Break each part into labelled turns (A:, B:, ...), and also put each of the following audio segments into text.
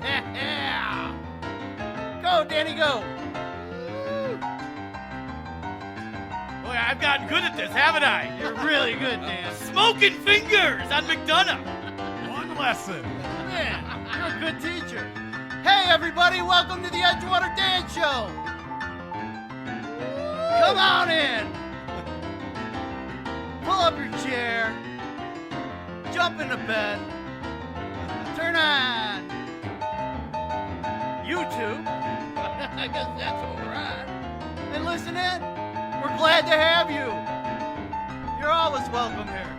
A: Yeah! Go, Danny, go!
B: Boy, I've gotten good at this, haven't I?
A: You're really good, Dan.
B: Smoking fingers on McDonough.
C: One lesson.
A: Man, you're a good teacher. Hey, everybody, welcome to the Edgewaterdan Show. Come on in. Pull up your chair. Jump into bed. Turn on YouTube. I guess that's what we're on. And listen in. We're glad to have you. You're always welcome here.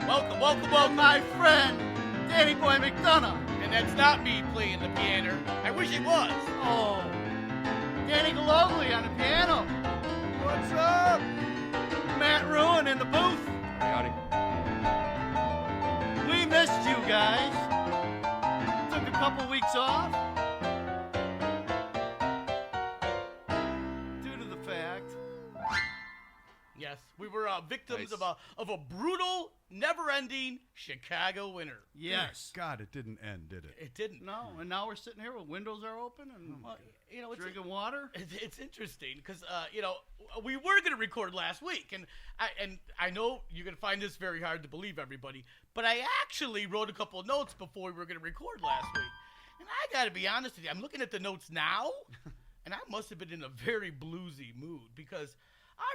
B: Welcome.
A: My friend, Dannyboy McDonough.
B: And that's not me playing the piano. I wish it was.
A: Oh, Danny Globally on the piano.
C: What's up?
A: Matt Ruin in the booth.
D: Howdy.
A: We missed you guys. Took a couple weeks off. Due to the fact.
B: Yes, we were victims
D: Nice.
B: of a brutal, never-ending Chicago winter.
A: Yes.
C: God, it didn't end, did it?
B: It didn't.
A: No, and now we're sitting here with windows are open and
B: Well, you know,
A: drinking water.
B: It's interesting because we were going to record last week, and I know you're going to find this very hard to believe, everybody, but I actually wrote a couple of notes before we were going to record last week, and I got to be honest with you, I'm looking at the notes now, and I must have been in a very bluesy mood because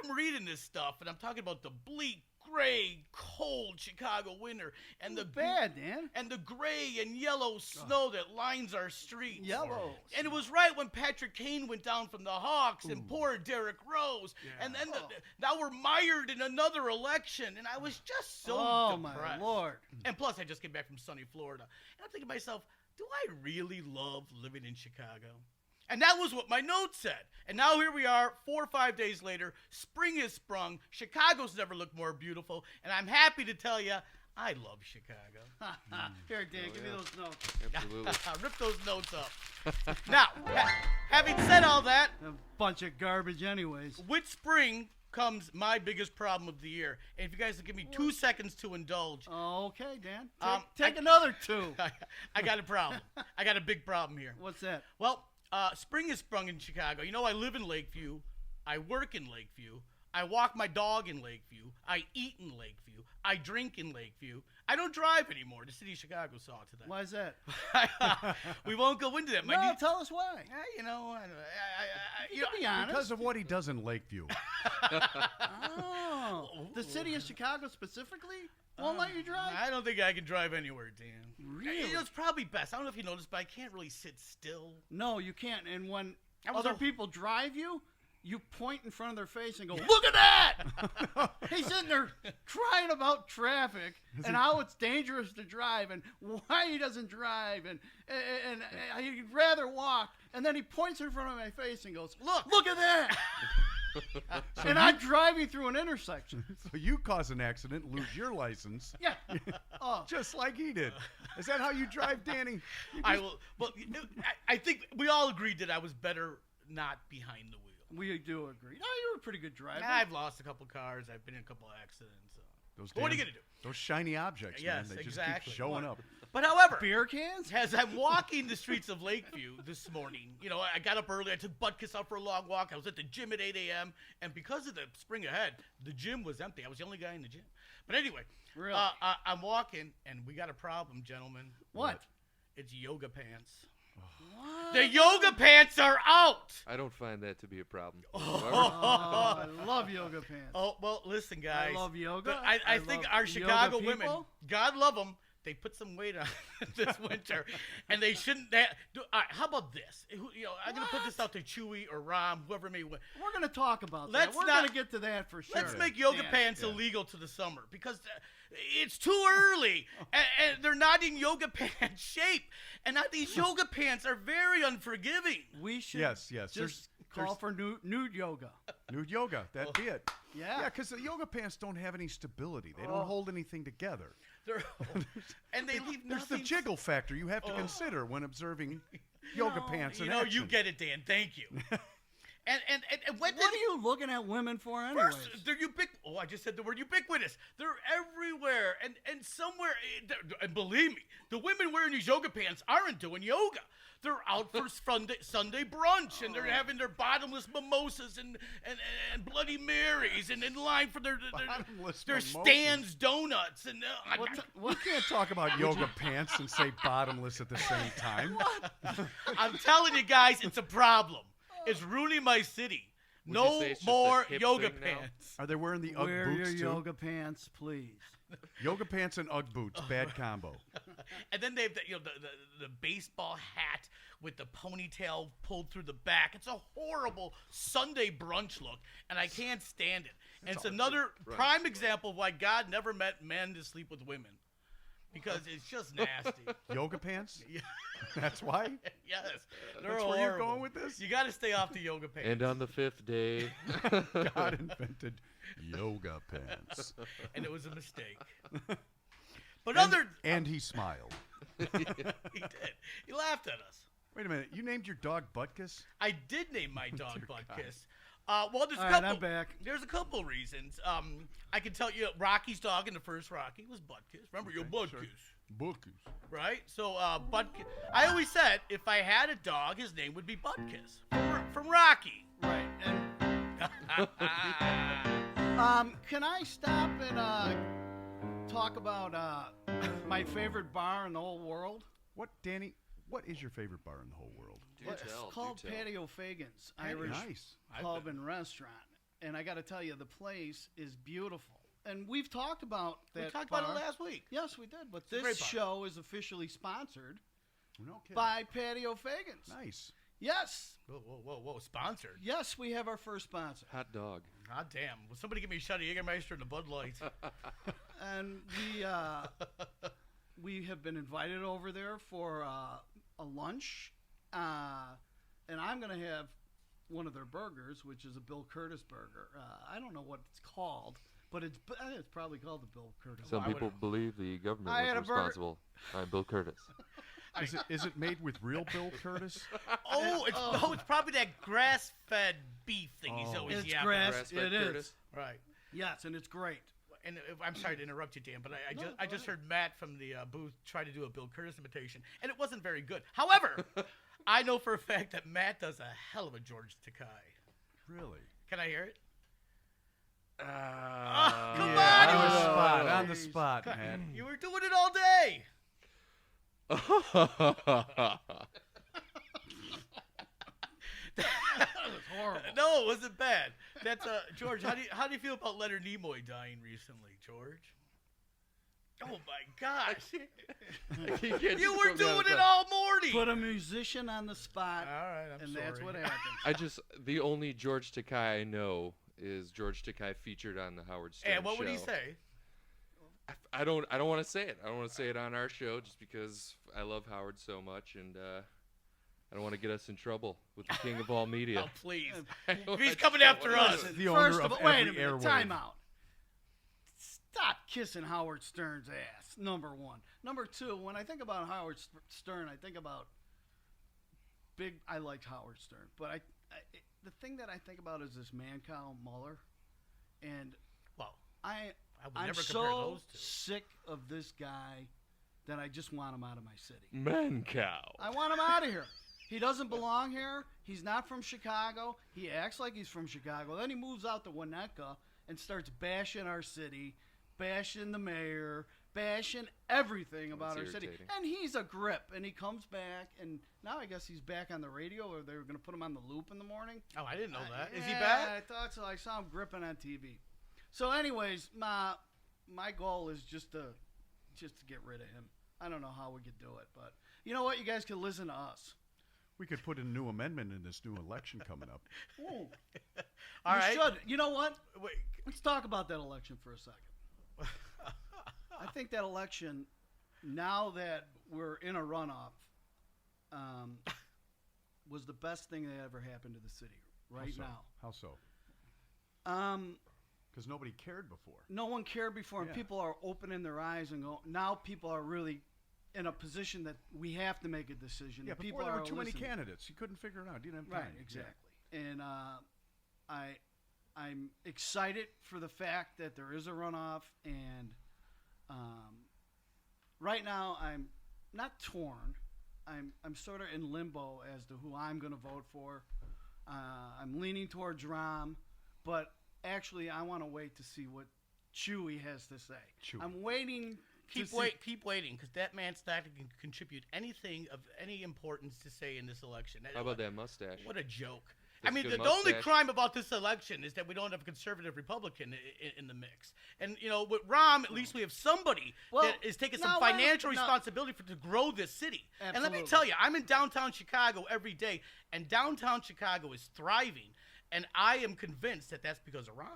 B: I'm reading this stuff, and I'm talking about the bleak, gray, cold Chicago winter, and the
A: Bad, Dan.
B: and the gray and yellow snow that lines our streets.
A: Yellow.
B: And it was right when Patrick Kane went down from the Hawks and poor Derrick Rose.
C: Yeah.
B: And then now we're mired in another election. And I was just so
A: Oh,
B: depressed.
A: my Lord.
B: And plus, I just came back from sunny Florida. And I'm thinking to myself, do I really love living in Chicago? And that was what my notes said. And now here we are, 4 or 5 days later. Spring has sprung. Chicago's never looked more beautiful. And I'm happy to tell you, I love Chicago.
A: Here, Dan, give me those notes.
D: Absolutely.
B: Rip those notes up. Now, having said all that,
A: A bunch of garbage anyways.
B: with spring comes my biggest problem of the year. And if you guys will give me 2 seconds to indulge,
A: Okay, Dan.
B: I-
A: Take another two.
B: I got a problem. I got a big problem here.
A: What's that?
B: Well, spring has sprung in Chicago. You know, I live in Lakeview. I work in Lakeview. I walk my dog in Lakeview. I eat in Lakeview. I drink in Lakeview. I don't drive anymore. The city of Chicago saw to that.
A: Why is that?
B: We won't go into that.
A: No, tell us why.
B: You know,
A: You can be honest.
C: Because of what he does in Lakeview.
A: Oh, the city of Chicago specifically won't let you drive?
B: I don't think I can drive anywhere, Dan.
A: Really?
B: You know, it's probably best. I don't know if you noticed, but I can't really sit still.
A: No, you can't. And when
B: I was
A: other
B: a-
A: people drive you, you point in front of their face and go, "Look at that!" He's sitting there crying about traffic and how it's dangerous to drive and why he doesn't drive and he'd rather walk. And then he points in front of my face and goes, "Look at that!" And I'm driving through an intersection.
C: So you cause an accident, lose your license,
A: Yeah. Oh,
C: just like he did. Is that how you drive, Danny?
B: I will. Well, I think we all agreed that I was better not behind the wheel.
A: we do agree. No, you were a pretty good driver.
B: I've lost a couple cars. I've been in a couple accidents. So.
C: Those
B: But what are you
C: damn-
B: gonna do?
C: Those shiny objects,
B: Yes,
C: man. They
B: exactly.
C: just keep showing up.
B: But however,
A: Beer cans?
B: as I'm walking the streets of Lakeview this morning, you know, I got up early. I took Butkus out for a long walk. I was at the gym at 8 a.m. And because of the spring ahead, the gym was empty. I was the only guy in the gym. But anyway,
A: Really?
B: I'm walking, and we got a problem, gentlemen.
A: What?
B: It's yoga pants.
A: What?
B: The yoga pants are out.
D: I don't find that to be a problem.
A: Oh, I love yoga pants.
B: Oh, well, listen, guys.
A: I love yoga.
B: But I think
A: love
B: our
A: yoga
B: Chicago
A: people.
B: women, God love them, they put some weight on this winter, and they shouldn't. All right, how about this? I'm going to put this out to Chewy or Rom, whoever may win.
A: We're going to talk about
B: Let's
A: that. We're
B: not-
A: going to get to that for sure.
B: Let's make yoga
A: Dan.
B: pants illegal to the summer because it's too early, and they're not in yoga pants shape, and these yoga pants are very unforgiving.
A: We should
C: Yes.
A: just call for nude yoga.
C: Nude yoga. That'd be it.
A: Yeah.
C: Yeah, because the yoga pants don't have any stability. They don't hold anything together.
B: They're, and they leave
C: There's the
B: nothing.
C: jiggle factor you have to consider when observing yoga pants
B: You
C: in
B: know,
C: action.
B: you get it, Dan. Thank you. And when
A: What are you looking at women for, anyways?
B: First, they're I just said the word ubiquitous. They're everywhere, and somewhere. And believe me, the women wearing these yoga pants aren't doing yoga. They're out for Sunday brunch, and they're having their bottomless mimosas and Bloody Marys, and in line for their Stan's donuts. And
C: We can't talk about yoga pants and say bottomless at the same time.
B: I'm telling you guys, it's a problem. It's ruining my city.
D: Would you
B: No
D: say it's just
B: more
D: a hip
B: yoga
D: thing now?
B: pants.
C: Are they wearing the Ugg
A: Wear
C: boots
A: your
C: too?
A: yoga pants, please.
C: Yoga pants and Ugg boots, bad combo.
B: And then they have the baseball hat with the ponytail pulled through the back. It's a horrible Sunday brunch look, and I can't stand it. And it's another prime example of why God never meant men to sleep with women. Because it's just nasty.
C: Yoga pants?
B: Yeah.
C: That's why?
B: Yes. They're
C: That's where you're
B: horrible.
C: going with this?
B: You got to stay off the yoga pants.
D: And on the 5th day,
C: God invented yoga pants.
B: And it was a mistake. But
C: And he smiled.
B: he did. He laughed at us.
C: Wait a minute. You named your dog Butkus?
B: I did name my dog Butkus. Well, there's a
A: All right,
B: couple.
A: I'm back.
B: There's a couple reasons. I can tell you, Rocky's dog in the first Rocky was Butkus. Remember your Butkus,
C: sure. Butkus.
B: right? So Butkus. I always said if I had a dog, his name would be Butkus from Rocky.
A: Right. And can I stop and talk about my favorite bar in the whole world?
C: What, Danny? What is your favorite bar in the whole world?
A: It's called Patio Fagan's Irish
C: Nice.
A: Pub and Restaurant. And I got to tell you, the place is beautiful. And we've talked about that.
B: We talked
A: bar.
B: about it last week.
A: Yes, we did. But
B: a great
A: this
B: bar.
A: show is officially sponsored
C: No kidding.
A: by Patio Fagan's.
C: Nice.
A: Yes.
B: Whoa. Sponsored.
A: Yes, we have our first sponsor.
D: hot dog.
B: God damn. Will somebody give me a shot of Jägermeister and a Bud Light?
A: And we have been invited over there for a lunch. And I'm going to have one of their burgers, which is a Bill Curtis burger. I don't know what it's called, but it's probably called the Bill Curtis.
D: Some
B: I would-
D: people believe the government
A: I had
D: was
A: a burger-
D: responsible. I'm Bill Curtis.
C: Is it made with real Bill Curtis?
B: It's probably that grass-fed beef thing he's always
A: It's
B: yapping.
A: grass.
D: Grass-fed
A: It is.
D: Curtis?
B: Right.
A: Yes, and it's great.
B: And I'm sorry to interrupt you, Dan, but I just heard Matt from the booth try to do a Bill Curtis imitation, and it wasn't very good. However, I know for a fact that Matt does a hell of a George Takei.
C: Really?
B: Can I hear it? Come
C: Yeah,
B: on,
C: on the spot, man.
B: you were doing it all day.
A: It's horrible.
B: No, it wasn't bad. That's George. How do you feel about Leonard Nimoy dying recently, George? Oh my gosh! You were doing it all morning.
A: Put a musician on the spot,
B: All right, I'm
A: and
B: sorry.
A: that's what happens.
D: The only George Takei I know is George Takei featured on the Howard Stern
B: And what
D: show.
B: would he say?
D: I don't want to say it. I don't want to say it on our show just because I love Howard so much, and I don't want to get us in trouble with the king of all media.
B: Oh, please. He's coming after us.
C: The
A: First
C: owner
A: of
C: of
A: all, wait a
C: every
A: minute.
C: airwave.
A: Time out. Stop kissing Howard Stern's ass. Number one. Number two. When I think about Howard Stern, I think about I liked Howard Stern, but the thing that I think about is this man cow Mueller, and
B: Well,
A: I
B: would
A: I'm
B: never compare
A: so
B: those two.
A: sick of this guy that I just want him out of my city.
D: Man cow.
A: I want him out of here. He doesn't belong here. He's not from Chicago. He acts like he's from Chicago. Then he moves out to Winnetka and starts bashing our city, bashing the mayor, bashing everything about
D: That's
A: our city.
D: irritating.
A: And he's a grip. And he comes back, and now I guess he's back on the radio, or they were going to put him on the loop in the morning.
B: Oh, I didn't know that. Is he
A: Yeah,
B: back?
A: I thought so. I saw him gripping on TV. So, anyways, my goal is just to get rid of him. I don't know how we could do it, but you know what? You guys can listen to us.
C: We could put a new amendment in this new election coming up.
A: Ooh.
B: All
A: You
B: right.
A: should. You know what?
B: Wait.
A: Let's talk about that election for a second. I think that election, now that we're in a runoff, was the best thing that ever happened to the city right now.
C: How so?
A: Um,
C: Because nobody cared before.
A: no one cared before, and
C: Yeah.
A: people are opening their eyes and go. Now people are really in a position that we have to make a decision.
C: Yeah,
A: people
C: before there
A: are
C: were too many
A: listening.
C: candidates. You couldn't figure it out. You didn't have time.
A: Right, exactly. and I'm excited for the fact that there is a runoff, and right now I'm not torn. I'm sort of in limbo as to who I'm going to vote for. I'm leaning towards Rahm, but actually I want to wait to see what Chewy has to say.
C: Chewy.
A: I'm waiting.
B: Keep waiting, because that man's not going to contribute anything of any importance to say in this election.
D: How about that mustache?
B: What a joke.
D: That's
B: I mean,
D: good
B: the only
D: mustache.
B: crime about this election is that we don't have a conservative Republican in the mix. And, with Rahm, at least we have somebody that is taking some financial responsibility to grow this city.
A: Absolutely.
B: And let me tell you, I'm in downtown Chicago every day, and downtown Chicago is thriving. And I am convinced that that's because of Rahm.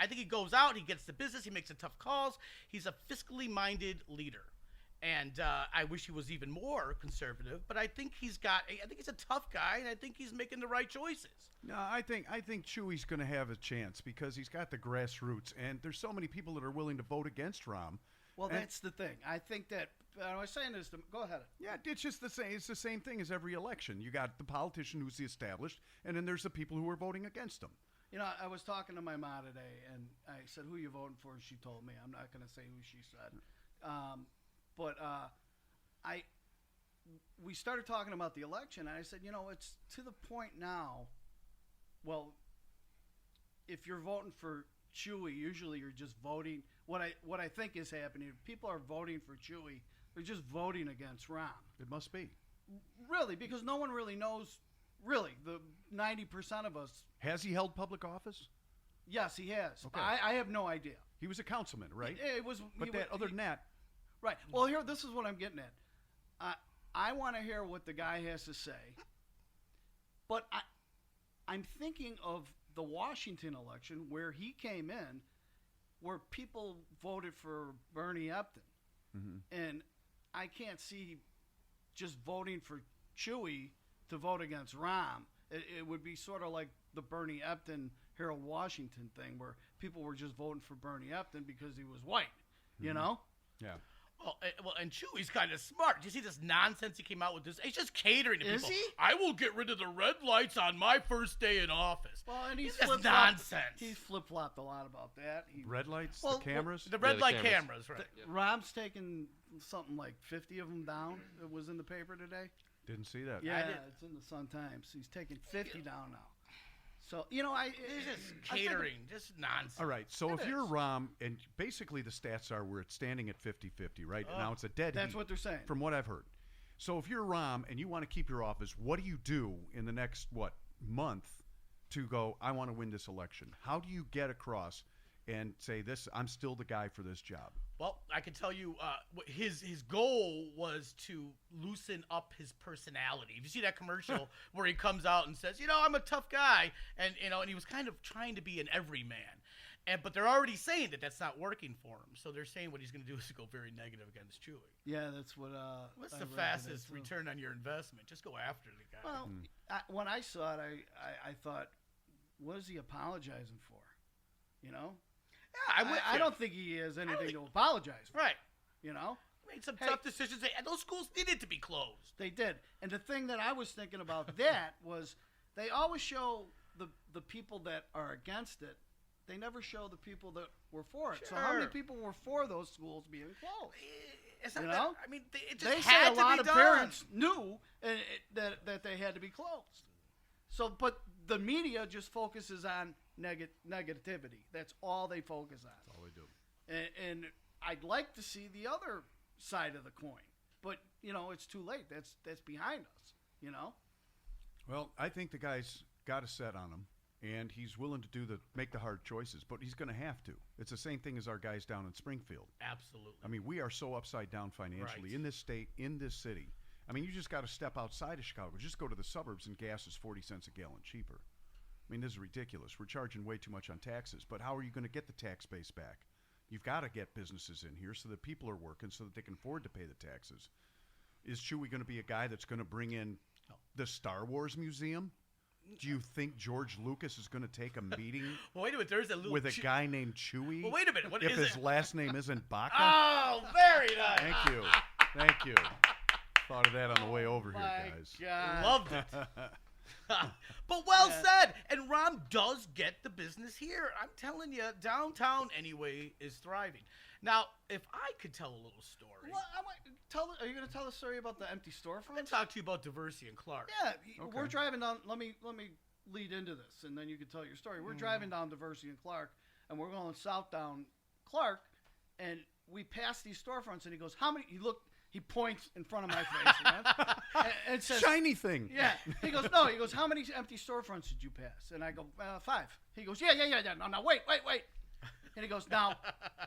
B: I think he goes out, he gets the business, he makes the tough calls. He's a fiscally minded leader. And I wish he was even more conservative, but I think he's a tough guy, and I think he's making the right choices.
C: No, I think Chewy's going to have a chance because he's got the grassroots, and there's so many people that are willing to vote against Rahm.
A: Well,
C: And-
A: that's the thing. I think that I was saying this. Go ahead.
C: Yeah, it's just the same. It's the same thing as every election. You got the politician who's the established, and then there's the people who are voting against him.
A: I was talking to my mom today, and I said, "Who you voting for?" And she told me. I'm not going to say who she said. But we started talking about the election, and I said, it's to the point now. Well, if you're voting for Chewy, usually you're just voting. What I think is happening, if people are voting for Chewy, they're just voting against Rahm.
C: It must be.
A: Really, because no one really knows. Really, the 90% of us.
C: Has he held public office?
A: Yes, he has.
C: Okay.
A: I have no idea.
C: He was a councilman, right?
A: It was.
C: But other than that,
A: right. Well, this is what I'm getting at. I want to hear what the guy has to say, but I'm thinking of the Washington election where he came in, where people voted for Bernie Epton, and I can't see just voting for Chewy to vote against Rahm. It would be sort of like the Bernie Epton, Harold Washington thing, where people were just voting for Bernie Epton because he was white, you know?
C: yeah.
B: Well, and Chewy's kind of smart. Do you see this nonsense he came out with? He's just catering to
A: Is
B: people.
A: he?
B: I will get rid of the red lights on my first day in office.
A: Well, and he's
B: just
A: flip-flopped.
B: nonsense.
A: He's flip-flopped a lot about that.
C: Red lights,
A: Well,
C: the cameras.
B: The red
D: the
B: light
D: cameras.
B: cameras, right?
A: Rob's taken something like 50 of them down. It was in the paper today.
C: Didn't see that.
A: Yeah,
B: did.
A: it's in the Sun Times. He's taking 50 down now. So,
B: It's just catering, just nonsense.
C: All right, so
A: It
C: if you're
A: is.
C: Rahm, and basically the stats are we're standing at 50-50, right? Now it's a dead
A: That's
C: heat,
A: what they're saying.
C: from what I've heard. So if you're Rahm and you want to keep your office, what do you do in the next, month to go, I want to win this election? How do you get across and say, I'm still the guy for this job?
B: Well, I can tell you, his goal was to loosen up his personality. If you see that commercial where he comes out and says, I'm a tough guy, and he was kind of trying to be an everyman, but they're already saying that that's not working for him. So they're saying what he's going to do is to go very negative against Chewy.
A: Yeah, that's what.
B: What's
A: I
B: the
A: read
B: fastest
A: today, too.
B: return on your investment? Just go after the guy.
A: Well, when I saw it, I thought, what is he apologizing for?
B: Yeah, I'm with
A: I
B: you.
A: don't think he has anything to apologize for.
B: Right. Made some
A: Hey.
B: tough decisions, and those schools needed to be closed.
A: They did. And the thing that I was thinking about that was they always show the people that are against it. They never show the people that were for it. So how many
B: Sure.
A: people were for those schools being closed?
B: It's not
A: You
B: that,
A: know?
B: I mean, it just
A: They
B: had
A: say a
B: to
A: lot
B: be
A: of
B: done.
A: parents knew that they had to be closed. So, but the media just focuses on negativity. That's all they focus on.
C: That's all they do.
A: And I'd like to see the other side of the coin, but it's too late. That's behind us.
C: Well, I think the guy's got a set on him, and he's willing to make the hard choices, but he's going to have to. It's the same thing as our guys down in Springfield.
B: Absolutely.
C: I mean, we are so upside down financially in this state, in this city. I mean, you just got to step outside of Chicago. Just go to the suburbs, and gas is 40 cents a gallon cheaper. I mean, this is ridiculous. We're charging way too much on taxes, but how are you going to get the tax base back? You've got to get businesses in here so that people are working so that they can afford to pay the taxes. Is Chewy going to be a guy that's going to bring in the Star Wars Museum? Do you think George Lucas is going to take a meeting
B: Well, wait a minute. There's a little
C: with a guy named Chewy?
B: Well, wait a minute. What
C: if
B: is
C: his
B: it?
C: last name isn't Baca?
B: Oh, very nice.
C: Thank you. Thank you. Thought of that on the way over here,
A: My
C: guys.
A: God.
B: Loved it. But well said. And Rom does get the business here. I'm telling you, downtown anyway is thriving. Now, if I could tell a little story.
A: Well, are you going to tell the story about the empty storefront?
B: I'm going to talk to you about Diversity and Clark.
A: Yeah,
C: Okay.
A: we're driving down. Let me lead into this, and then you can tell your story. We're driving down Diversity and Clark, and we're going south down Clark, and we pass these storefronts, and he goes, "How many?" He points in front of my face, and says,
C: Shiny thing.
A: "Yeah." He goes, "No." He goes, "How many empty storefronts did you pass?" And I go, 5. He goes, "Yeah. No, wait. And he goes, "Now,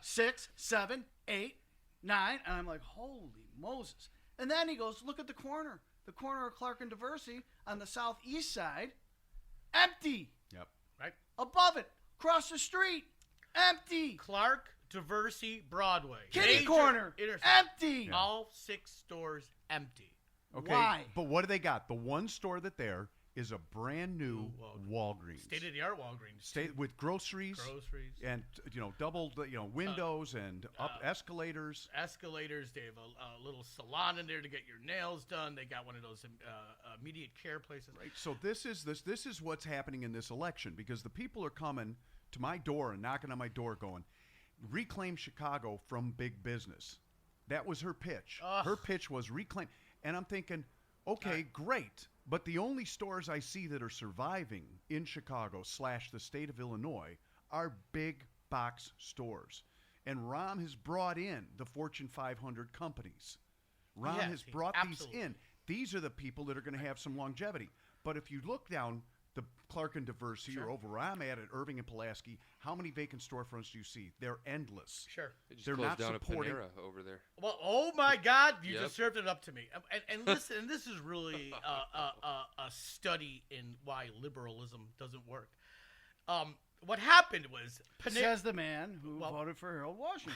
A: 6, 7, 8, 9." And I'm like, "Holy Moses!" And then he goes, "Look at the corner of Clark and Diversity on the southeast side, empty.
C: Yep.
B: Right?
A: Above it, across the street, empty.
B: Clark, Diversity, Broadway.
A: Kitty
B: Major
A: corner,
B: intersection.
A: empty.
C: Yeah.
B: All 6 stores empty.
C: Okay.
A: Why?
C: But what do they got? The one store that there is a brand new Walgreens.
B: State-of-the-art Walgreens.
C: State with groceries. And double windows and up escalators.
B: Escalators. They have a little salon in there to get your nails done. They got one of those immediate care places.
C: Right. So this is what's happening in this election, because the people are coming to my door and knocking on my door going, "Reclaim Chicago from big business." That was her pitch.
B: Ugh.
C: Her pitch was reclaim. And I'm thinking, okay, great. But the only stores I see that are surviving in Chicago / the state of Illinois are big box stores. And Rom has brought in the Fortune 500 companies. Rom has brought these in. These are the people that are going to have some longevity. But if you look down the Clark and Diversity or over where I'm at Irving and Pulaski, how many vacant storefronts do you see? They're endless.
B: Sure.
D: They just
C: They're
D: closed
C: not
D: down
C: supporting-
D: a Panera over there.
B: Well, oh my God, you
D: Yep.
B: just served it up to me. And listen, this is really a study in why liberalism doesn't work. What happened was
A: Says the man who voted for Harold Washington.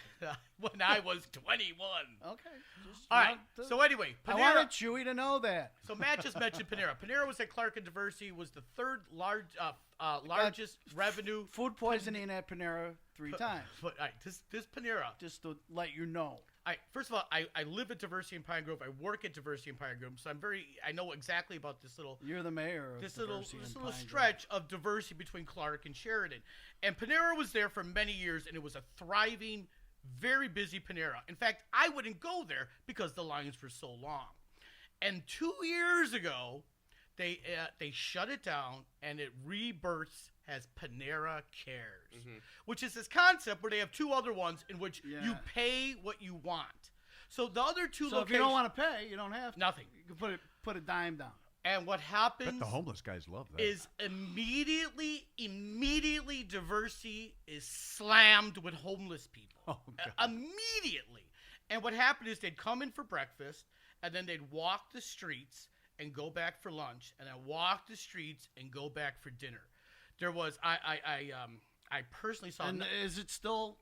B: when I was 21.
A: Okay.
B: All right. So anyway,
A: I
B: Panera.
A: wanted Chewy to know that.
B: So Matt just mentioned Panera. Panera was at Clark and Diversity, was the third largest revenue.
A: Food poisoning at Panera 3 times.
B: But all right, this Panera.
A: Just to let you know.
B: First of all, I live at Diversity in Pine Grove. I work at Diversity in Pine Grove, so I know exactly about this little.
A: You're the mayor of
B: This little
A: Diversity in Pine Grove.
B: stretch of diversity between Clark and Sheridan. And Panera was there for many years, and it was a thriving, very busy Panera. In fact, I wouldn't go there because the lines were so long. And 2 years ago, they shut it down, and it rebirths as Panera Cares, which is this concept where they have 2 other ones in which you pay what you want. So the other 2
A: So
B: locations.
A: if you don't want to pay, you don't have to.
B: Nothing.
A: You can put a dime down.
B: And what happens
C: Bet the homeless guys love that.
B: is immediately Diversity is slammed with homeless people.
C: Oh, God.
B: Immediately. And what happened is they'd come in for breakfast, and then they'd walk the streets and go back for lunch, and then walk the streets and go back for dinner. There was I personally saw
A: And is it still?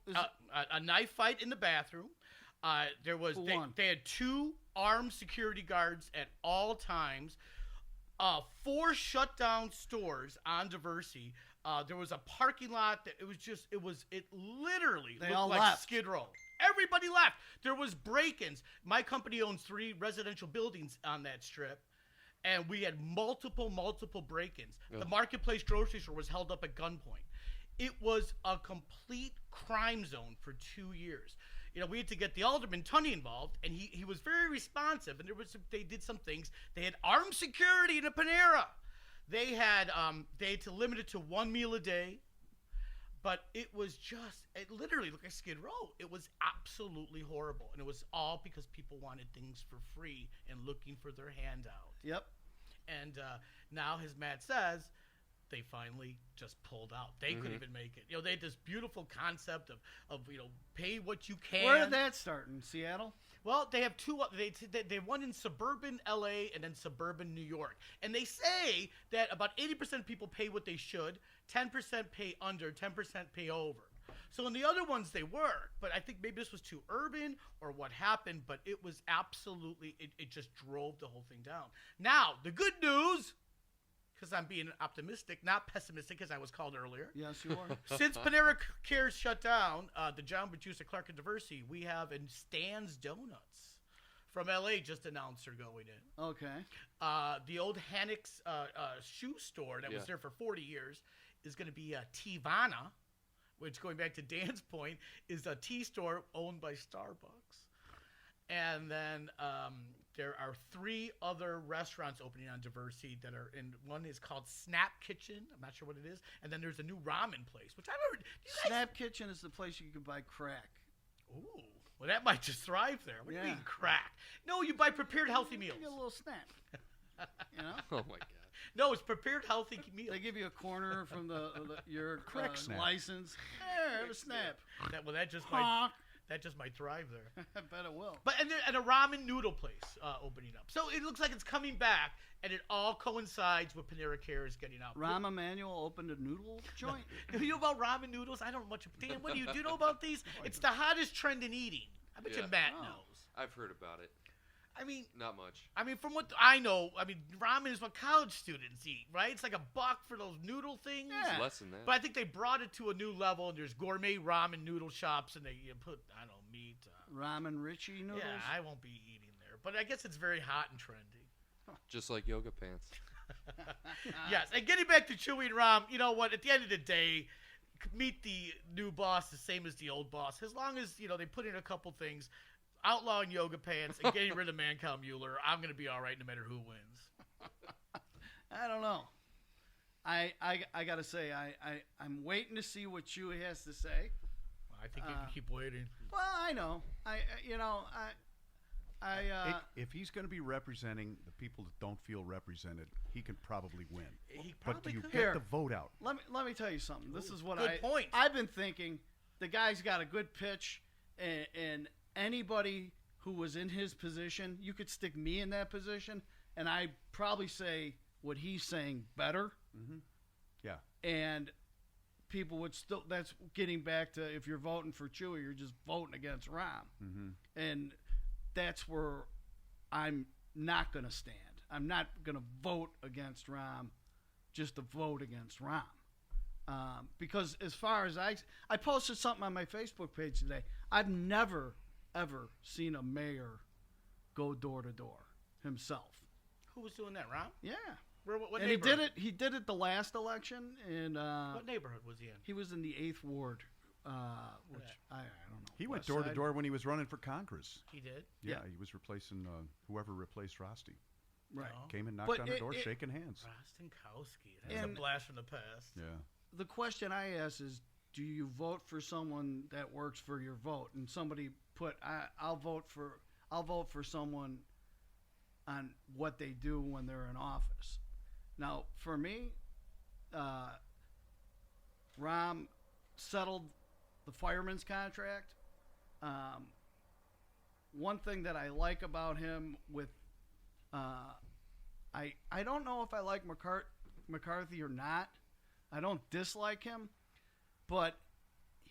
B: a knife fight in the bathroom. There was they had 2 armed security guards at all times. 4 shut down stores on Diversity. There was a parking lot that it literally
A: They
B: looked
A: all
B: like
A: left.
B: Skid Row. Everybody left. There was break-ins. My company owns 3 residential buildings on that strip, and we had multiple break-ins.
D: Ugh.
B: The Marketplace grocery store was held up at gunpoint. It was a complete crime zone for 2 years. We had to get the Alderman Tunney involved, and he was very responsive. And they did some things. They had armed security in a Panera. They had to limit it to 1 meal a day, but it literally looked like Skid Row. It was absolutely horrible, and it was all because people wanted things for free and looking for their handout.
A: Yep.
B: And now, as Matt says, they finally just pulled out. They couldn't even make it. They had this beautiful concept of pay what you can.
A: Where did that start? In Seattle?
B: Well, they have 2. They have one in suburban LA and then suburban New York. And they say that about 80% of people pay what they should, 10% pay under, 10% pay over. So in the other ones they work, but I think maybe this was too urban or what happened, but it was absolutely, it just drove the whole thing down. Now, the good news, because I'm being optimistic, not pessimistic as I was called earlier.
A: Yes, you are.
B: Since Panera Cares shut down, the John Bajusa Clark and Diversity, we have in Stan's Donuts from L.A. just announced they're going in.
A: Okay.
B: The old Hannick's shoe store that was there for 40 years is going to be Tivana, which, going back to Dan's point, is a tea store owned by Starbucks. And then there are 3 other restaurants opening on Diversey that are in. One is called Snap Kitchen. I'm not sure what it is. And then there's a new ramen place, which I've heard.
A: Snap Kitchen is the place you can buy crack.
B: Ooh. Well, that might just thrive there. What do you mean crack? No, you buy prepared healthy meals.
A: You get a little snap. You know?
D: Oh, my God.
B: No, it's prepared healthy meals.
A: They give you a corner from your
C: Crack snap.
A: license. There, have a snap.
B: That just might thrive there.
A: I bet it will.
B: But and a ramen noodle place opening up. So it looks like it's coming back, and it all coincides with Panera Cares getting out.
A: Rahm Emanuel opened a noodle joint.
B: Do you know about ramen noodles? I don't know much. Dan, what do you know about these? It's the hottest trend in eating. I bet you Matt knows.
D: I've heard about it.
B: I mean,
D: not much.
B: I mean, from what I know, ramen is what college students eat, right? It's like $1 for those noodle things.
A: Yeah.
D: It's less than that.
B: But I think they brought it to a new level, and there's gourmet ramen noodle shops, and they put, I don't know, meat.
A: Ramen Richie noodles?
B: Yeah, I won't be eating there. But I guess it's very hot and trendy.
D: Just like yoga pants.
B: Yes, and getting back to Chewy and Ram, you know what? At the end of the day, meet the new boss the same as the old boss. As long as, they put in a couple things, outlawing yoga pants and getting rid of Mancow Mueller, I'm going to be all right no matter who wins.
A: I don't know. I got to say, I'm waiting to see what Chewy has to say.
B: I think you can keep waiting.
A: Well, I know.
C: If he's going to be representing the people that don't feel represented, he can probably win.
B: He
C: But
B: probably
C: do you
B: could.
C: get the vote out?
A: Let me tell you something. This is what
B: Good point.
A: I've been thinking. The guy's got a good pitch, and anybody who was in his position, you could stick me in that position, and I probably say what he's saying better.
C: Mm-hmm. Yeah.
A: And people would still. That's getting back to, if you're voting for Chewy, you're just voting against Rom.
C: Mm-hmm.
A: And that's where I'm not going to stand. I'm not going to vote against Rom just to vote against Rom. Because as far as I posted something on my Facebook page today. I've never, ever seen a mayor go door to door himself.
B: Who was doing that, Ron?
A: Yeah.
B: What
A: And
B: neighborhood?
A: he did it the last election. And
B: What neighborhood was he in?
A: he was in the 8th Ward, which I don't know.
C: He went
A: West
C: door to
A: Side?
C: door when he was running for Congress.
B: He did?
C: Yeah,
A: Yeah.
C: he was replacing whoever replaced Rosti.
A: Right.
B: No.
C: Came and knocked
A: But
C: on the door, shaking hands.
B: Rostenkowski. That's a
A: And-
B: blast from the past.
C: Yeah.
A: The question I ask is, do you vote for someone that works for your vote? And somebody put, I'll vote for someone on what they do when they're in office. Now, for me, Rom settled the fireman's contract. One thing that I like about him with, I don't know if I like McCarthy or not. I don't dislike him, but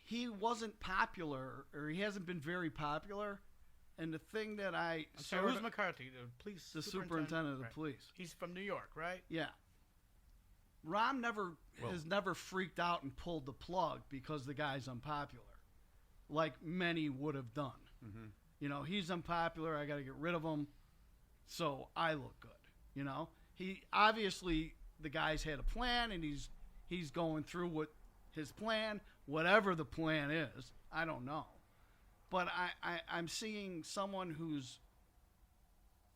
A: he wasn't popular, or he hasn't been very popular. And the thing that
B: I'm sorry, who's McCarthy? The
A: superintendent of the
B: Right.
A: police.
B: He's from New York, right?
A: Yeah. Rom has never freaked out and pulled the plug because the guy's unpopular, like many would have done.
C: Mm-hmm.
A: He's unpopular. I got to get rid of him, so I look good. He obviously, the guy's had a plan, and he's going through with his plan, whatever the plan is. I don't know, but I'm seeing someone who's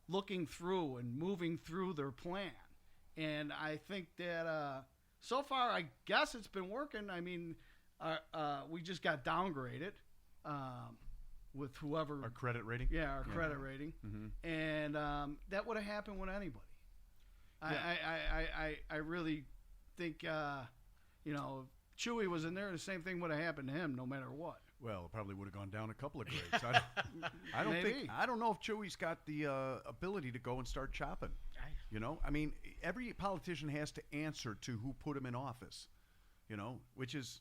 A: looking through and moving through their plan. And I think that so far, I guess it's been working. I mean, we just got downgraded with whoever.
C: Our credit rating?
A: Yeah, our credit rating.
C: Mm-hmm.
A: And that would have happened with anybody.
C: Yeah.
A: I really think, Chewy was in there, the same thing would have happened to him no matter what.
C: Well, it probably would have gone down a couple of grades.
A: Maybe.
C: I don't know if Chewy's got the ability to go and start chopping. I mean, every politician has to answer to who put him in office. Which is,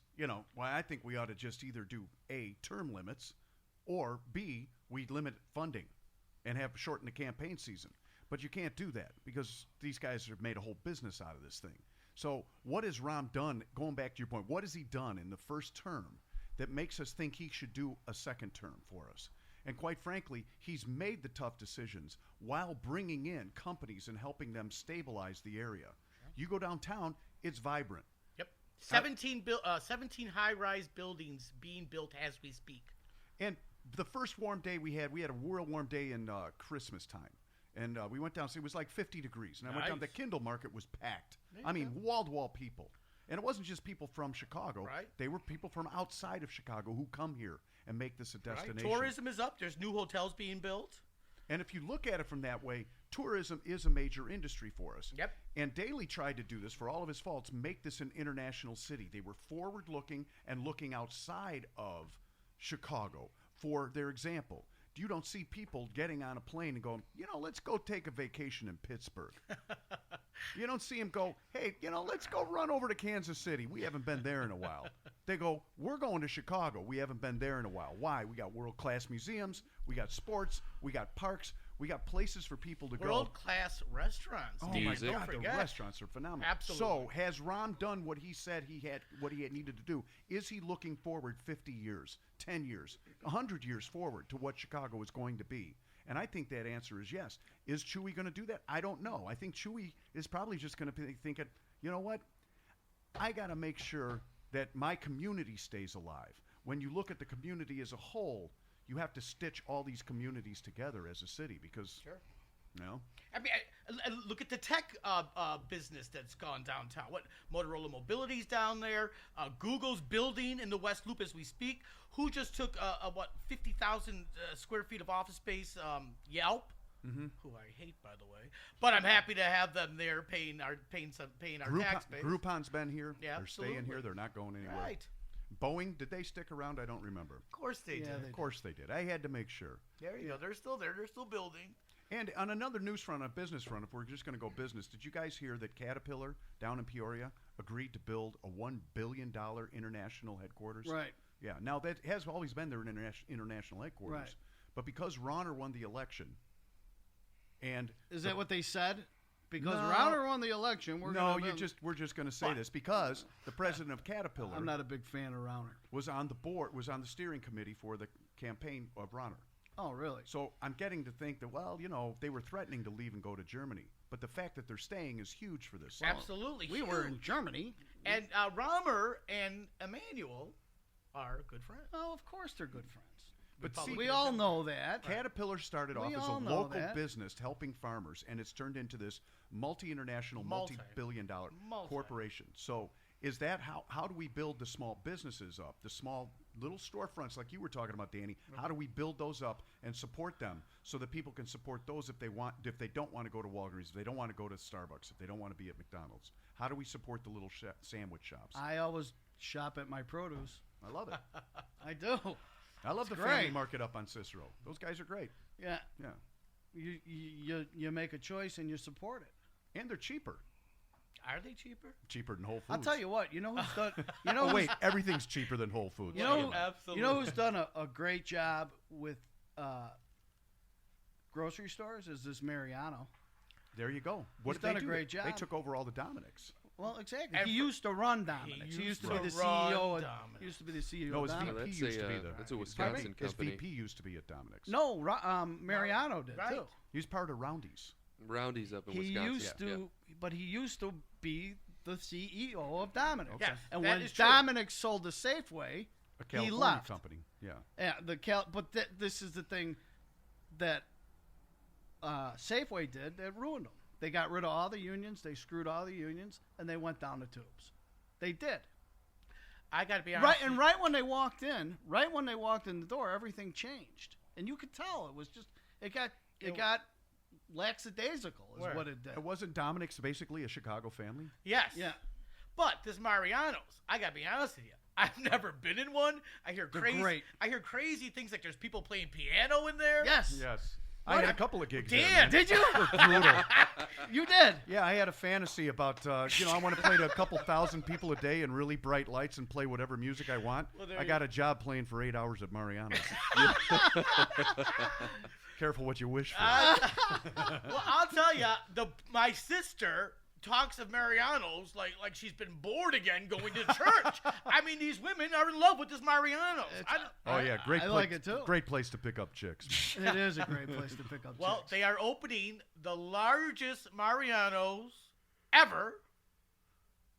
C: why I think we ought to just either do A, term limits, or B, we limit funding and have shorten the campaign season. But you can't do that because these guys have made a whole business out of this thing. So what has Rom done, going back to your point, what has he done in the first term that makes us think he should do a second term for us? And quite frankly, he's made the tough decisions while bringing in companies and helping them stabilize the area. You go downtown, it's vibrant.
B: Yep. 17 high-rise buildings being built as we speak.
C: And the first warm day we had a real warm day in Christmas time. And we went down, so it was like 50 degrees. And I went down, the Kindle Market was packed. I mean, wall-to-wall people. And it wasn't just people from Chicago.
B: Right.
C: They were people from outside of Chicago who come here and make this a destination.
B: Right. Tourism is up. There's new hotels being built.
C: And if you look at it from that way, tourism is a major industry for us.
B: Yep.
C: And Daley tried to do this, for all of his faults, make this an international city. They were forward-looking and looking outside of Chicago. For their example, you don't see people getting on a plane and going, let's go take a vacation in Pittsburgh. You don't see them go, hey, let's go run over to Kansas City. We haven't been there in a while. They go, we're going to Chicago. We haven't been there in a while. Why? We got world-class museums. We got sports. We got parks. We got places for people to go.
B: World-class restaurants.
C: Oh,
D: Music.
C: my God, the restaurants are phenomenal.
B: Absolutely.
C: So has Ron done what he said what he had needed to do? Is he looking forward 50 years, 10 years, 100 years forward to what Chicago is going to be? And I think that answer is yes. Is Chewy going to do that? I don't know. I think Chewy is probably just going to be thinking, you know what? I got to make sure that my community stays alive. When you look at the community as a whole, you have to stitch all these communities together as a city because,
B: I mean, look at the tech business that's gone downtown. What Motorola Mobility's down there. Google's building in the West Loop as we speak. Who just took 50,000 square feet of office space? Yelp, who I hate, by the way. But I'm happy to have them there paying our tax base.
C: Groupon's been here.
B: Yeah,
C: they're staying here. They're not going anywhere.
B: Right.
C: Boeing, did they stick around? I don't remember.
B: Of course they did.
C: Of course they did. I had to make sure.
B: There you go. They're still there. They're still building.
C: And on another news front, on a business front, if we're just going to go business, did you guys hear that Caterpillar down in Peoria agreed to build a $1 billion international headquarters?
A: Right.
C: Yeah. Now, that has always been their international headquarters.
A: Right.
C: But because Ronner won the election, and
A: is that what they said? Because
C: No.
A: Router won the election. We're
C: just going to say this because the president of Caterpillar
A: I'm not a big fan of Router.
C: was on the steering committee for the campaign of Ronner.
A: Oh, really?
C: So I'm getting to think that, they were threatening to leave and go to Germany. But the fact that they're staying is huge for this.
B: Absolutely.
A: We were in Germany.
B: And Romer and Emmanuel are good friends.
A: Oh, of course they're good friends.
C: But see,
A: We all know that.
C: Caterpillar started off
A: We
C: as a
A: all know
C: local
A: that.
C: business helping farmers, and it's turned into this multi-international, multi-billion-dollar corporation. So is that how do we build the small businesses up, the small little storefronts like you were talking about, Danny? How do we build those up and support them so that people can support those if they don't want to go to Walgreens, if they don't want to go to Starbucks, if they don't want to be at McDonald's? How do we support the little sandwich shops?
A: I always shop at my produce.
C: I love it.
A: I do.
C: I love the
A: great.
C: family market up on Cicero. Those guys are great.
A: Yeah.
C: Yeah.
A: You make a choice and you support it.
C: And they're cheaper.
B: Are they cheaper?
C: Cheaper than Whole Foods.
A: I'll tell you what. You know who's done.
C: Oh, wait. Everything's cheaper than Whole Foods.
A: You know,
B: Absolutely.
A: you know who's done a great job with grocery stores is this Mariano.
C: There you go.
A: He's done a great job.
C: They took over all the Dominics.
A: Well, exactly. He used to run Dominics. He used to be the CEO. He used to be the CEO.
C: No, his
A: of Dominics.
C: VP used to be there.
D: That's a Wisconsin
C: His
D: company.
C: VP used to be at Dominics.
A: No, Mariano did
B: Right.
A: too.
C: He's part of Roundy's.
D: Roundy's up in
A: He
D: Wisconsin.
A: used to, but he used to be the CEO of Dominics.
B: Yes,
A: and
B: that
A: when
B: is true.
A: Dominics sold to Safeway,
C: A California
A: left.
C: company. Yeah.
A: yeah, but this is the thing that Safeway did that ruined them. They got rid of all the unions. They screwed all the unions, and they went down the tubes. They did.
B: I got to be honest.
A: Right when they walked in the door, everything changed, and you could tell it was just it got lackadaisical is what it did.
C: It wasn't Dominics basically a Chicago family?
B: Yes.
A: Yeah.
B: But this Mariano's, I got to be honest with you. I've never been in one. I hear
A: great.
B: I hear crazy things like there's people playing piano in there.
A: Yes.
C: Yes. I had a couple of gigs there,
B: Dan,
C: man.
B: did you?
C: Brutal.
A: You did.
C: Yeah, I had a fantasy about, I want to play to a couple thousand people a day in really bright lights and play whatever music I want.
B: Well, there
C: I
B: you
C: got a job playing for 8 hours at Mariano's. Careful what you wish for.
B: Well, I'll tell you, my sister talks of Mariano's like she's been bored again going to church. I mean, these women are in love with this Mariano's.
C: Oh yeah, great.
A: I like it too.
C: Great place to pick up chicks.
A: It is a great place to pick up
B: Well,
A: chicks.
B: they are opening the largest Mariano's ever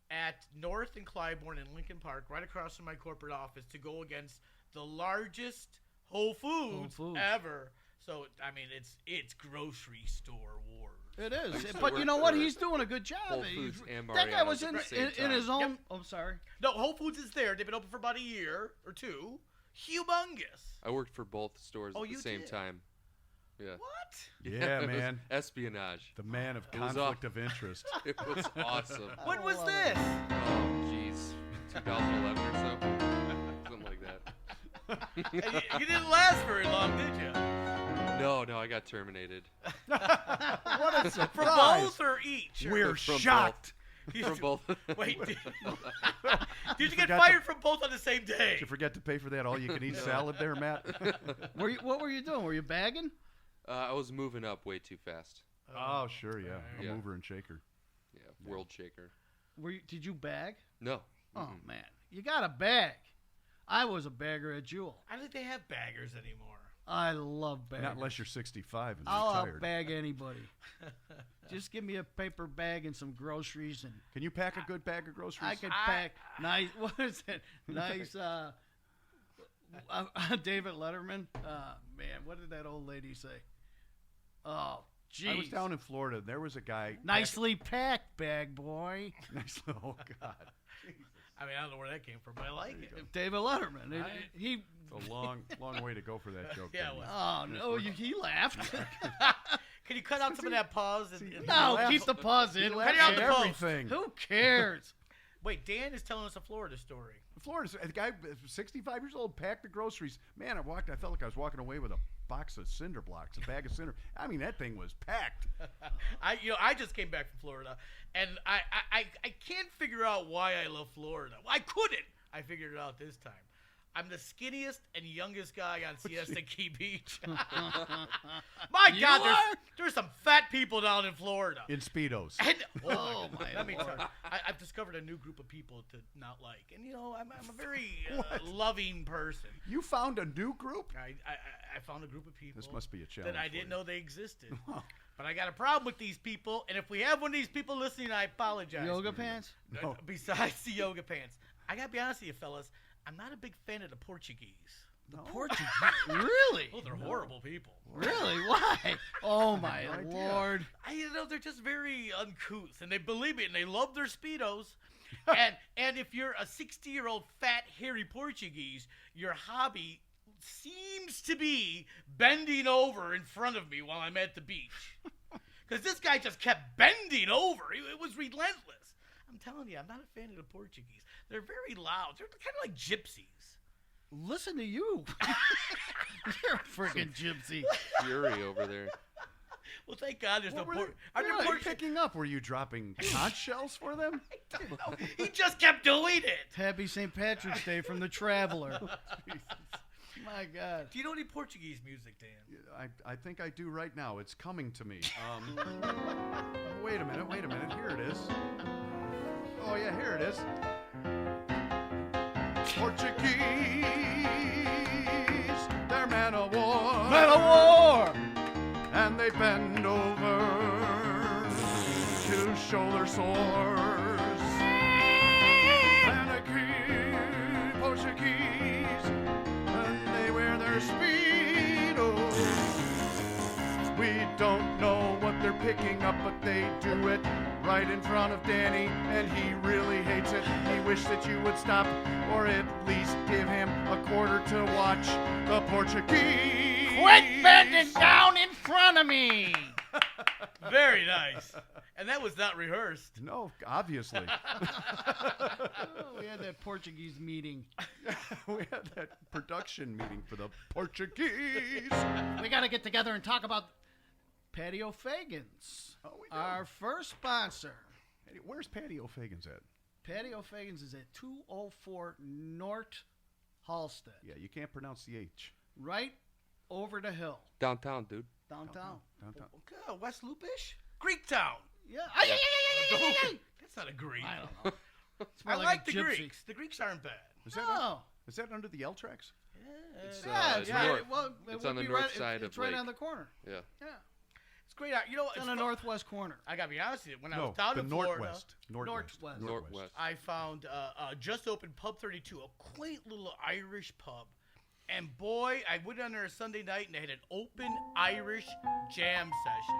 B: at North and Clybourne in Lincoln Park, right across from my corporate office, to go against the largest Whole Foods ever. So, I mean, it's grocery store wars.
A: It is.
D: used to
A: But
D: work
A: you know what?
D: for
A: He's doing a good job.
D: Whole Foods and
A: That guy was
D: Mariano's at the same
A: in his
D: time.
A: own.
B: Yep.
A: I'm sorry.
B: No, Whole Foods is there. They've been open for about a year or two. Humongous.
D: I worked for both stores
B: Oh,
D: at the
B: you
D: same
B: did?
D: time. Yeah.
B: What?
C: Yeah,
D: it was
C: man.
D: espionage.
C: The man of
D: It was
C: conflict of interest.
D: It was awesome.
B: When was
A: love
B: this?
D: Oh, jeez. 2011 or so? Something like that.
B: And you didn't last very long, did you?
D: No, I got terminated.
C: What a
B: For
C: surprise!
B: both or each? Or-
C: We're
D: From
C: shocked.
D: From both.
B: Wait, did you get
C: forgot
B: fired from both on the same day?
C: Did you forget to pay for that all-you-can-eat salad there, Matt?
A: What were you doing? Were you bagging?
D: I was moving up way too fast.
C: Oh, sure, yeah. A
D: Yeah.
C: mover and shaker.
D: Yeah, world shaker.
A: Did you bag?
D: No.
A: Oh man, you got a bag. I was a bagger at Jewel.
B: I don't think they have baggers anymore.
A: I love bagging.
C: Not unless you're 65 and
A: I'll
C: retired.
A: outbag anybody. Just give me a paper bag and some groceries, and
C: Can you pack a good bag of groceries?
A: I could pack nice. What is it? Nice. David Letterman. Man, what did that old lady say? Oh, geez.
C: I was down in Florida. There was a guy.
A: Nicely packed, bag boy.
C: Nice. Oh God.
B: I mean, I don't know where that came from, but I like it.
A: David Letterman. He.
C: It's a long way to go for that joke.
B: Yeah,
C: Danny.
B: well.
A: Oh no, he laughed.
B: Can you cut out some of that pause?
A: No,
C: laugh-
A: keep the pause in.
C: He
B: Cut it
C: laughs
B: out
C: at
B: the post.
C: everything.
A: Who cares?
B: Wait, Dan is telling us a Florida story.
C: Florida's a guy, 65 years old, packed the groceries. Man, I felt like I was walking away with a box of cinder blocks, a bag of cinder. I mean, that thing was packed.
B: I just came back from Florida, and I can't figure out why I love Florida. I couldn't. I figured it out this time. I'm the skinniest and youngest guy on Siesta Key Beach. My
A: You
B: God,
A: are?
B: there's some fat people down in Florida.
C: In Speedos.
B: And,
A: Oh, my
B: Let me tell
A: Lord.
B: you, I've discovered a new group of people to not like, and you know, I'm a very loving person.
C: You found a new group?
B: I found a group of people.
C: This must be a challenge.
B: that I
C: for
B: didn't
C: you.
B: know they existed. But I got a problem with these people, and if we have one of these people listening, I apologize.
A: Yoga pants?
C: No.
B: Besides the yoga pants, I gotta be honest with you, fellas. I'm not a big fan of the Portuguese.
C: No.
A: Portuguese? Really?
B: Oh, they're horrible people.
A: Really? Why? Oh my
C: No idea.
A: Lord!
B: They're just very uncouth, and they believe it, and they love their Speedos. and if you're a 60-year-old fat, hairy Portuguese, your hobby seems to be bending over in front of me while I'm at the beach. Because this guy just kept bending over. It was relentless. I'm telling you, I'm not a fan of the Portuguese. They're very loud. They're kind of like gypsies.
A: Listen to you. You're a freaking gypsy.
D: Fury over there.
B: Well, thank God there's
C: What
B: no
C: were
B: Portuguese.
C: they picking up? Were you dropping conch shells for them?
B: He just kept doing it.
A: Happy St. Patrick's Day from the Traveler. My God.
B: Do you know any Portuguese music, Dan?
C: I think I do right now. It's coming to me. Wait a minute. Here it is. Oh, yeah, here it is. Portuguese, they're men of war.
A: Man of war!
C: And they bend over to show their swords. Manaki, Portuguese, and they wear their speedos. We don't know what they're picking up, but they do it right in front of Danny, and he really hates it. He wished that you would stop, or at least give him a quarter to watch the Portuguese.
A: Quit bending down in front of me!
B: Very nice. And that was not rehearsed.
C: No, obviously.
A: We had that Portuguese meeting.
C: We had that production meeting for the Portuguese.
A: We got to get together and talk about Patio Fagans,
C: Oh, we do.
A: our first sponsor.
C: Hey, where's Patio Fagans at?
A: Patio Fagans is at 204 North Halstead,
C: Yeah, you can't pronounce the H.
A: right over the hill,
D: Downtown, dude.
A: downtown.
C: Downtown.
B: Okay, West Loopish? Greektown.
A: Yeah.
B: That's not a Greek.
A: I don't know. It's
B: I
A: more
B: like
A: a
B: the
A: gypsy.
B: Greeks. The Greeks aren't bad.
C: Is that under the L tracks?
D: It's,
C: it's
D: north.
A: Well,
D: It's
A: would
D: on the
A: be
D: north
A: right,
D: side
A: it's
D: of
A: right
D: Lake.
A: on the corner.
D: Yeah.
A: Yeah.
B: It's great out. You know,
A: It's on the northwest corner.
B: I gotta be honest with you. When I
C: No,
B: was down
C: the
B: in Florida,
C: northwest.
D: Northwest.
B: I found just opened Pub 32, a quaint little Irish pub. And boy, I went on there a Sunday night and they had an open Irish jam session.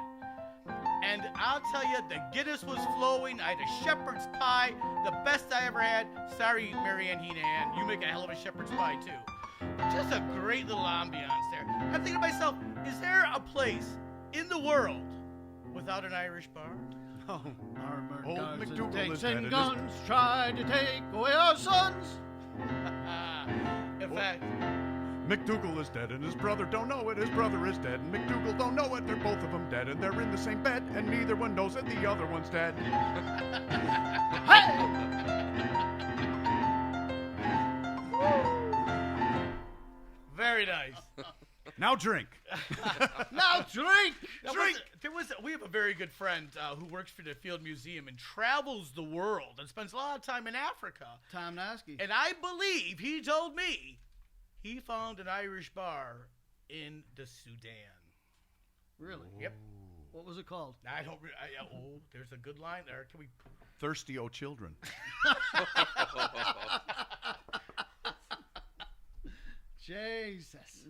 B: And I'll tell you, the Guinness was flowing. I had a shepherd's pie, the best I ever had. Sorry, Marianne Heenan, you make a hell of a shepherd's pie too. Just a great little ambiance there. I'm thinking to myself, is there a place in the world without an Irish bar?
C: Oh,
A: Armored
C: Old
A: cars and
C: McDougal
A: tanks
C: is dead
A: and
C: and
A: guns tried to take away our sons.
B: In fact,
C: McDougal is dead and his brother don't know it. His brother is dead and McDougal don't know it. They're both of them dead and they're in the same bed and neither one knows it. The other one's dead.
B: very nice.
C: Now drink.
A: Now drink.
B: We have a very good friend who works for the Field Museum and travels the world and spends a lot of time in Africa.
A: Tom Nasky.
B: And I believe he told me he found an Irish bar in the Sudan.
A: Really?
B: Yep.
A: What was it called?
B: I don't. There's a good line there. Can we?
C: Thirsty O children.
A: Jesus.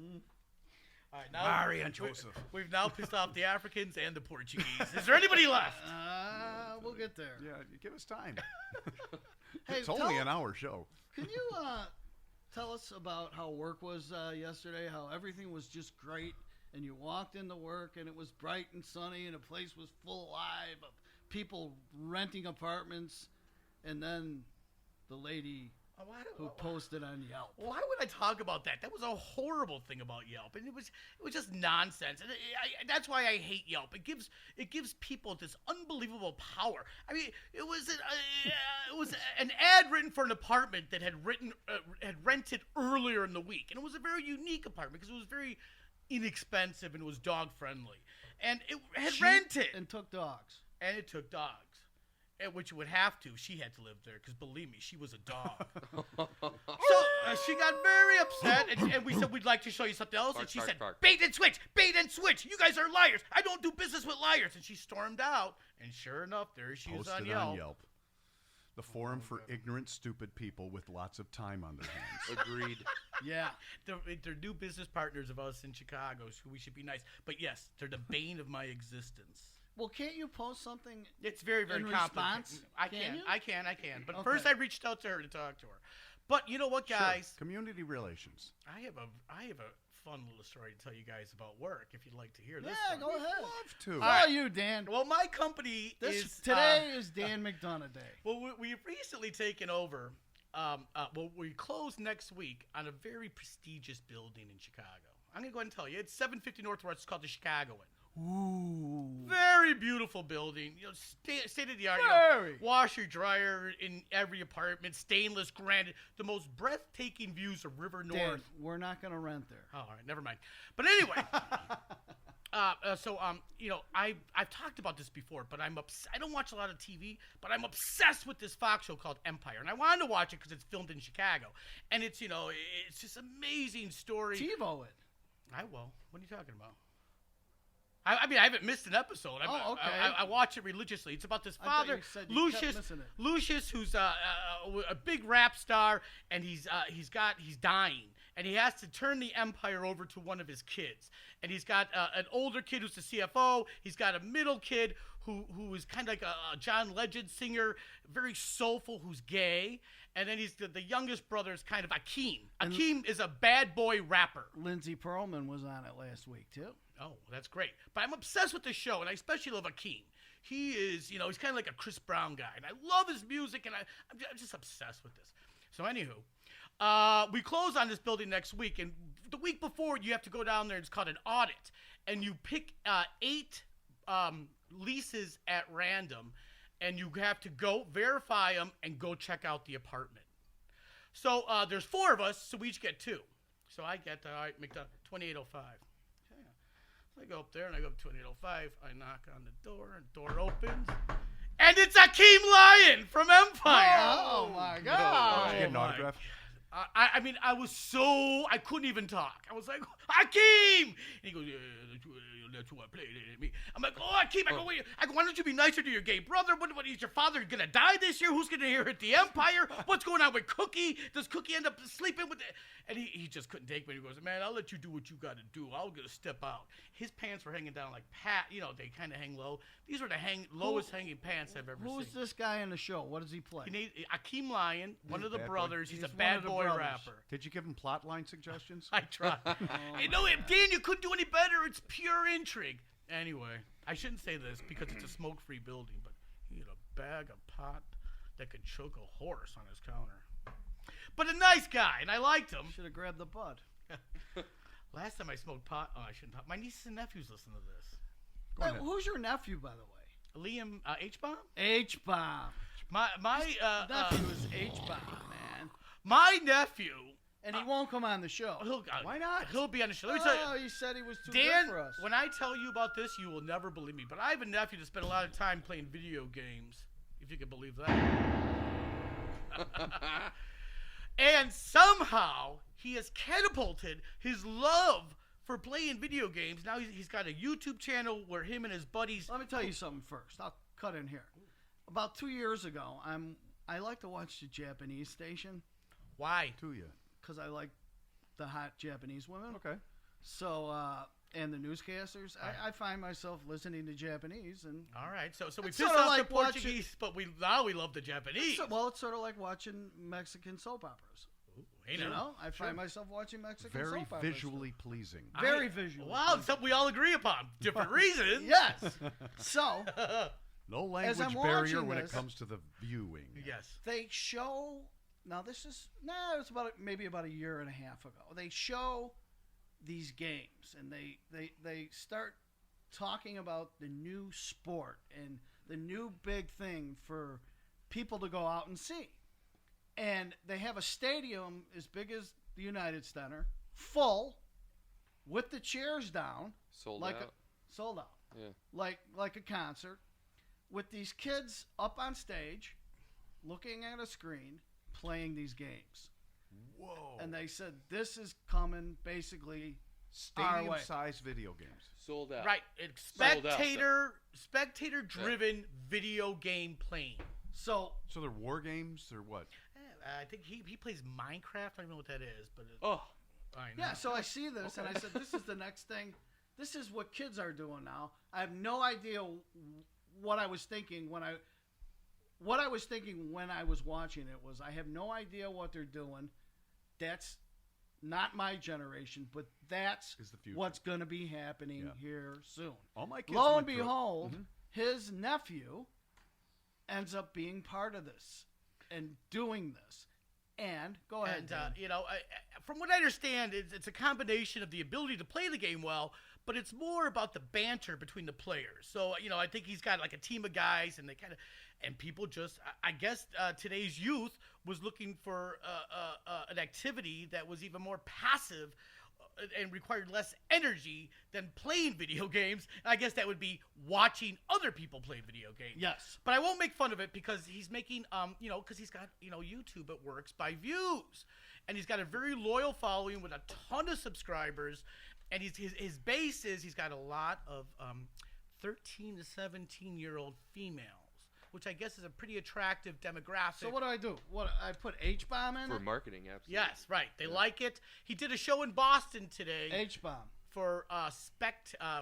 B: All right, now
C: Mary and Joseph.
B: We've now pissed off the Africans and the Portuguese. Is there anybody left?
A: We'll get there.
C: Yeah, give us time.
A: Hey,
C: It's only an hour show.
A: Can you tell us about how work was yesterday? How everything was just great, and you walked into work and it was bright and sunny, and the place was full alive of people renting apartments, and then the lady who posted on Yelp.
B: Why would I talk about that? That was a horrible thing about Yelp, and it was just nonsense. And that's why I hate Yelp. It gives people this unbelievable power. I mean, it was an ad written for an apartment that had rented earlier in the week, and it was a very unique apartment because it was very inexpensive and it was dog friendly, and it had rented
A: and took dogs.
B: And it took dogs. Which would have to. She had to live there because, believe me, she was a dog. So she got very upset, and we said, we'd like to show you something else. And she said, bait and switch, bait and switch. You guys are liars. I don't do business with liars. And she stormed out, and sure enough, there she was on Yelp.
C: The forum for ignorant, stupid people with lots of time on their hands.
D: Agreed.
B: Yeah. They're new business partners of us in Chicago, so we should be nice. But yes, they're the bane of my existence.
A: Well, can't you post something?
B: It's very, very complicated. I can. But first, I reached out to her to talk to her. But you know what, guys?
C: Sure. Community relations.
B: I have a fun little story to tell you guys about work. If you'd like to hear this.
A: Yeah, go ahead.
C: Love to.
A: How are you, Dan?
B: Well, my company
A: today is Dan McDonough Day.
B: Well, we've recently taken over. We close next week on a very prestigious building in Chicago. I'm gonna go ahead and tell you, it's 750 Northwest. It's called the Chicagoan.
A: Ooh.
B: Very beautiful building. State of the art. Washer, dryer in every apartment. Stainless granite. The most breathtaking views of River North.
A: Dan, we're not going to rent there.
B: Oh, all right, never mind. But anyway, I've talked about this before, but I don't watch a lot of TV, but I'm obsessed with this Fox show called Empire, and I wanted to watch it because it's filmed in Chicago, and it's just amazing story.
A: TiVo it.
B: I will. What are you talking about? I mean, I haven't missed an episode.
A: Okay.
B: I watch it religiously. It's about this father, Lucius, who's a big rap star, and he's dying, and he has to turn the empire over to one of his kids. And he's got an older kid who's the CFO. He's got a middle kid who is kind of like a John Legend singer, very soulful, who's gay. And then he's the youngest brother is kind of Akeem. Akeem is a bad boy rapper.
A: Lindsey Pearlman was on it last week, too.
B: Oh, that's great. But I'm obsessed with this show, and I especially love Akeem. He is, he's kind of like a Chris Brown guy, and I love his music, and I'm just obsessed with this. So anywho, we close on this building next week, and the week before, you have to go down there. It's called an audit, and you pick 8 leases at random, and you have to go verify them and go check out the apartment. So there's 4 of us, so we each get 2. So I get McDonough 2805. So I go up there and I go up to an 805. I knock on the door and door opens. And it's Akeem Lyon from Empire.
A: Oh my God.
C: Did you get an
B: my
C: autograph?
B: I mean, I couldn't even talk. I was like, Akeem! And he goes, yeah, that's who I played. I'm like, oh, Akeem. I go, wait. I go, why don't you be nicer to your gay brother? What is your father going to die this year? Who's going to inherit the Empire? What's going on with Cookie? Does Cookie end up sleeping with it? And he just couldn't take me. He goes, man, I'll let you do what you got to do. I'll get a step out. His pants were hanging down like they kind of hang low. These are the lowest hanging pants I've ever seen.
A: Who's this guy in the show? What does he play?
B: Akeem Lyon, one of the
C: bad boy?
B: brothers. He's a
A: one
B: bad
A: of the
B: boy
A: brothers.
B: rapper.
C: Did you give him plot line suggestions?
B: I tried. You know, Dan, you couldn't do any better. It's pure intrigue. Anyway, I shouldn't say this because it's a smoke-free building, but he had a bag of pot that could choke a horse on his counter. But a nice guy, and I liked him.
A: Should have grabbed the bud.
B: Last time I smoked pot, I shouldn't talk. My nieces and nephews listen to this.
A: Hey, who's your nephew, by the way?
B: Liam H-Bomb?
A: H-Bomb.
B: My
A: Nephew is H-Bomb, man.
B: my nephew.
A: And he won't come on the show.
B: Why not? He'll be on the show. Let me tell you.
A: Oh, he said he was too
B: Dan,
A: good for us.
B: when I tell you about this, you will never believe me. But I have a nephew that spent a lot of time playing video games, if you can believe that. And somehow he has catapulted his love for playing video games. Now he's got a YouTube channel where him and his buddies.
A: Let me tell you something first. I'll cut in here. About 2 years ago, I like to watch the Japanese station
B: Why?
C: To you.
A: because I like the hot Japanese women.
C: Okay.
A: So, and the newscasters, I find myself listening to Japanese, and
B: All right. So we
A: It's
B: pissed
A: sorta
B: off
A: like
B: the Portuguese, but now we love the Japanese.
A: it's sort of like watching Mexican soap operas.
B: Hey,
A: You
B: now.
A: know, I find myself watching Mexican
C: Very
A: soap operas.
C: visually pleasing.
A: Very visual.
B: Wow, it's something we all agree upon. Different reasons.
A: Yes. So
C: No
A: As
C: language
A: I'm
C: barrier
A: watching
C: when
A: this-
C: it comes to the viewing.
B: Yes.
A: they show. Now this is it's maybe about a year and a half ago. They show these games, and they start talking about the new sport and the new big thing for people to go out and see. And they have a stadium as big as the United Center, full, with the chairs down,
D: Sold
A: like
D: out.
A: sold out,
D: Yeah.
A: like a concert, with these kids up on stage, looking at a screen, playing these games.
C: Whoa.
A: And they said this is coming basically our way.
C: Stadium-sized video games.
D: Sold out.
B: Right. It's
D: Sold out,
B: spectator-driven video game playing.
A: So
C: So they're war games or what?
B: I think he plays Minecraft. I don't know what that is, but
D: Oh,
B: I know.
A: yeah, so I see this and I said, this is the next thing. This is what kids are doing now. I have no idea what I was thinking when I was watching it was I have no idea what they're doing. That's not my generation, but that's
C: Is the future.
A: what's going to be happening
C: Yeah.
A: here soon.
C: All my kids
A: Lo and
C: went through it.
A: behold,
C: Mhm.
A: his nephew ends up being part of this and doing this. And go ahead.
B: And,
A: Dan.
B: from what I understand, it's a combination of the ability to play the game well, but it's more about the banter between the players. So, I think he's got like a team of guys, and and people just, I guess today's youth was looking for an activity that was even more passive and required less energy than playing video games. And I guess that would be watching other people play video games.
A: Yes.
B: But I won't make fun of it because he's making, because he's got, YouTube, it works by views. And he's got a very loyal following with a ton of subscribers. And his base is he's got a lot of 13 to 17-year-old females, which I guess is a pretty attractive demographic.
A: So what do? I put H-bomb in
D: for
A: it?
D: marketing, absolutely.
B: Yes, right. They like it. He did a show in Boston today
A: H-bomb.
B: for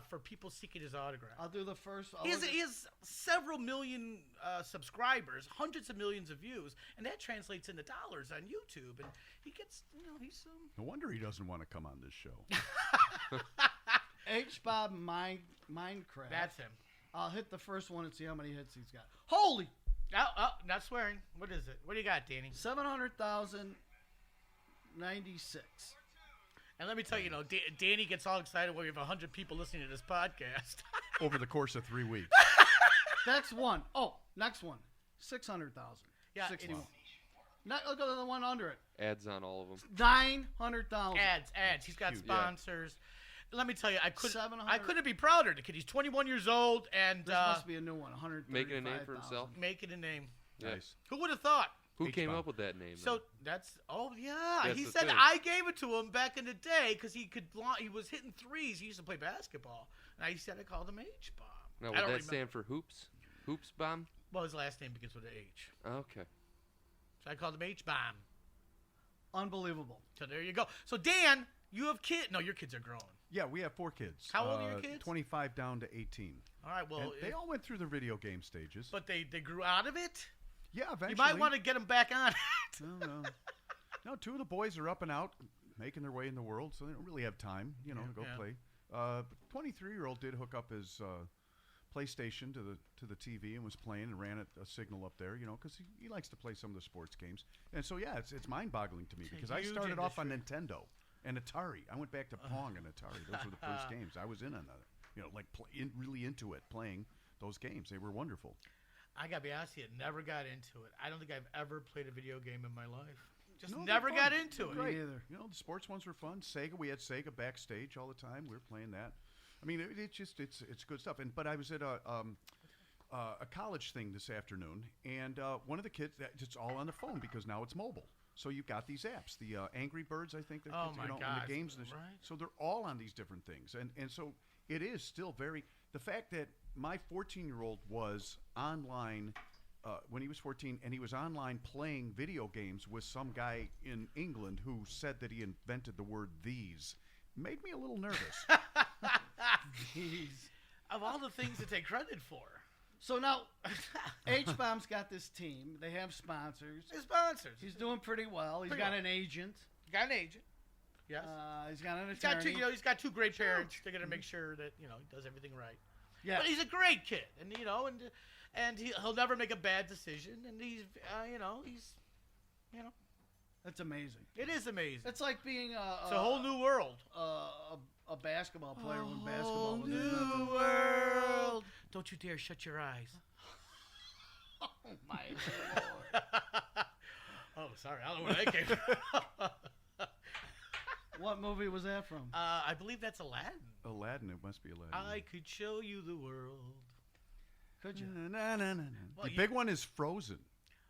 B: for people seeking his autograph.
A: I'll do the first.
B: He has several million subscribers, hundreds of millions of views, and that translates into dollars on YouTube. And he gets, he's
C: No wonder he doesn't want to come on this show.
A: H-bomb Minecraft.
B: that's him.
A: I'll hit the first one and see how many hits he's got. Holy!
B: Oh, not swearing. What is it? What do you got, Danny?
A: 700,096.
B: And let me tell you, Danny gets all excited when we have 100 people listening to this podcast.
C: Over the course of 3 weeks.
A: That's one. Oh, next one. 600,000.
B: Yeah,
A: 61. Look at the one under it.
D: Ads on all of them.
A: 900,000.
B: Ads. He's got
C: Huge.
B: sponsors. let me tell you, I
A: 700.
B: couldn't be prouder of the kid. He's 21 years old, and
A: This must be a new one. 135,000.
D: Making a name for himself.
B: making a name.
C: Nice.
B: Who would have thought?
D: Who came
C: H-bomb.
D: up with that name?
B: So
D: then?
B: he
D: the
B: said
D: thing.
B: I gave it to him back in the day because he was hitting threes. He used to play basketball, and he said I called him H-bomb.
D: Now,
B: I
D: would
B: don't
D: that
B: remember.
D: stand for hoops? Hoops bomb?
B: Well, his last name begins with an H,
D: Okay.
B: so I called him H-bomb.
A: Unbelievable.
B: So there you go. So Dan, you have kids? No, your kids are grown.
C: Yeah, we have 4 kids.
B: How old are your kids?
C: 25 down to 18.
B: All right. Well,
C: And they all went through the video game stages.
B: but they grew out of it.
C: Yeah, eventually.
B: You might want to get them back on it.
C: No, 2 of the boys are up and out, making their way in the world, so they don't really have time, to go play. But the 23-year-old did hook up his PlayStation to the TV and was playing and ran a signal up there, because he likes to play some of the sports games. And so, yeah, it's mind-boggling to me
B: It's a
C: because I
B: huge
C: started off on
B: industry.
C: Nintendo and Atari. I went back to Pong and Atari. Those were the first games. I was in on that, really into it, playing those games. They were wonderful.
B: I gotta be honest with you, never got into it. I don't think I've ever played a video game in my life. Just
C: No,
B: never
C: they're
B: got
C: fun.
B: into it.
C: They're great.
A: either.
C: The sports ones were fun. Sega, we had Sega backstage all the time. We were playing that. I mean, it's good stuff. But I was at a college thing this afternoon, and one of the kids, it's all on the phone because now it's mobile. So you've got these apps, the Angry Birds, I think,
B: Oh, my
C: and
B: gosh,
C: the games. And
B: right.
C: So they're all on these different things, and so it is still the fact that my 14-year-old was online. When he was 14, and he was online playing video games with some guy in England who said that he invented the word "these," made me a little nervous.
A: Jeez.
B: Of all the things to take credit for,
A: So now, H-bomb's got this team. They have sponsors.
B: his sponsors.
A: He's doing pretty well. He's
B: Pretty
A: got
B: well.
A: an agent.
B: He got an agent. Yes.
A: He's got an
B: He's got
A: attorney.
B: two. He's got 2 great parents. They're gonna make sure that he does everything right.
A: Yeah.
B: But he's a great kid, and he'll never make a bad decision. And he's
A: That's amazing.
B: it is amazing.
A: That's like being
B: It's a whole new world.
A: a basketball player when basketball was
B: new
A: invented.
B: world. Don't you dare shut your eyes.
A: Oh my lord!
B: Oh, sorry. I don't know where that came from.
A: What movie was that from?
B: I believe that's Aladdin.
C: Aladdin, it must be Aladdin.
B: I could show you the world.
A: Could you?
B: Well,
C: The big one is Frozen.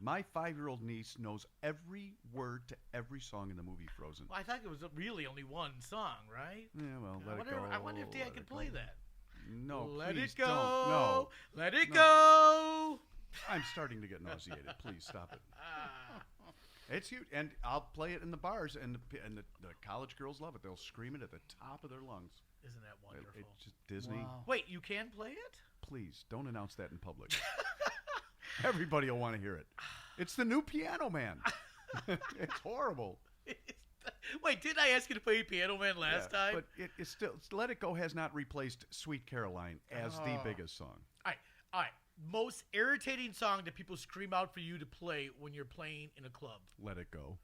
C: My 5-year-old niece knows every word to every song in the movie Frozen.
B: Well, I thought it was really only one song, right?
C: Yeah, well, let it go.
B: I wonder if Dad
C: let
B: could
C: it
B: play
C: go.
B: that.
C: No,
B: Let
C: please
B: it go.
C: don't. No,
B: Let it
C: No.
B: go.
C: I'm starting to get nauseated. Please stop it.
B: Ah.
C: It's huge, and I'll play it in the bars, and the college girls love it. They'll scream it at the top of their lungs.
B: Isn't that wonderful?
C: It's just Disney.
A: Wow.
B: Wait, you can play it?
C: Please don't announce that in public. Everybody will want to hear it. It's the new Piano Man. It's horrible.
B: Wait, didn't I ask you to play Piano Man last
C: Yeah,
B: time?
C: but it's still Let It Go has not replaced Sweet Caroline as the biggest song.
B: All right. Most irritating song that people scream out for you to play when you're playing in a club.
C: Let It Go.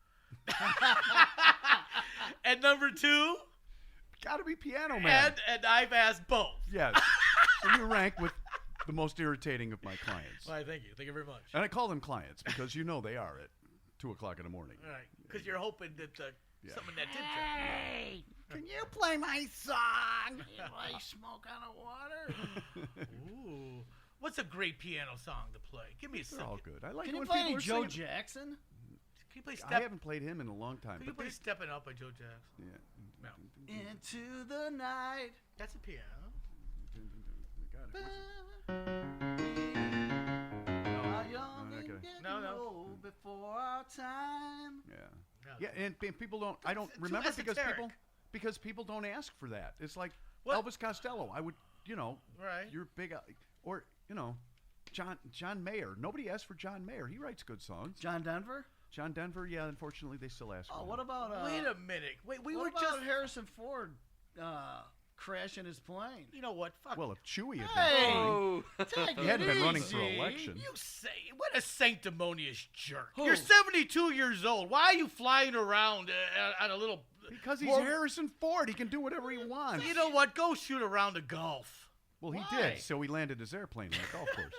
B: And number 2,
C: Got to be Piano Man.
B: and I've asked both.
C: Yes. So you rank with the most irritating of my clients.
B: Why, thank you. Thank you very much.
C: And I call them clients because they are at 2 o'clock in the morning.
B: All right, because you're hoping that
C: Yeah.
B: someone that did that.
A: Hey, can you play my song? Like smoke on the water.
B: Ooh. What's a great piano song to play? Give me a
C: They're
B: second.
C: all good. I like
A: Can you
C: when
A: play
C: people
A: any
C: are
A: Joe
C: singing.
A: Jackson?
B: Can you play
C: I
B: Step?
C: haven't played him in a long time.
B: Can you
C: but
B: play Steppin' Up by Joe Jackson?
C: yeah.
B: No.
A: Into the night.
B: That's a piano.
C: Got it.
A: How young
C: No,
A: and
C: okay.
A: getting
B: No.
A: old before our time.
C: Yeah.
B: No.
C: Yeah, and people don't. I don't
B: It's too
C: remember
B: esoteric.
C: because people don't ask for that. It's like
B: What?
C: Elvis Costello. I would,
B: Right.
C: you're big, or John Mayer. Nobody asked for John Mayer. He writes good songs.
A: John Denver?
C: John Denver. Yeah, unfortunately, they still ask for
A: Oh,
C: him.
A: what about
B: Wait a minute. Wait, we
A: what
B: were
A: about
B: just.
A: Harrison Ford crashing his plane?
B: You know what? Fuck.
C: Well, if Chewie had
A: Hey!
C: been flying,
D: Oh,
A: Take
C: he hadn't
A: it
C: been running for
A: easy.
C: election.
B: You say what a sanctimonious jerk.
A: Who?
B: You're 72 years old. Why are you flying around on a little?
C: Because he's
B: Well-
C: Harrison Ford. He can do whatever he wants.
B: You know what? Go shoot around a golf.
C: Well, he
A: Why?
C: did. So he landed his airplane on the golf course.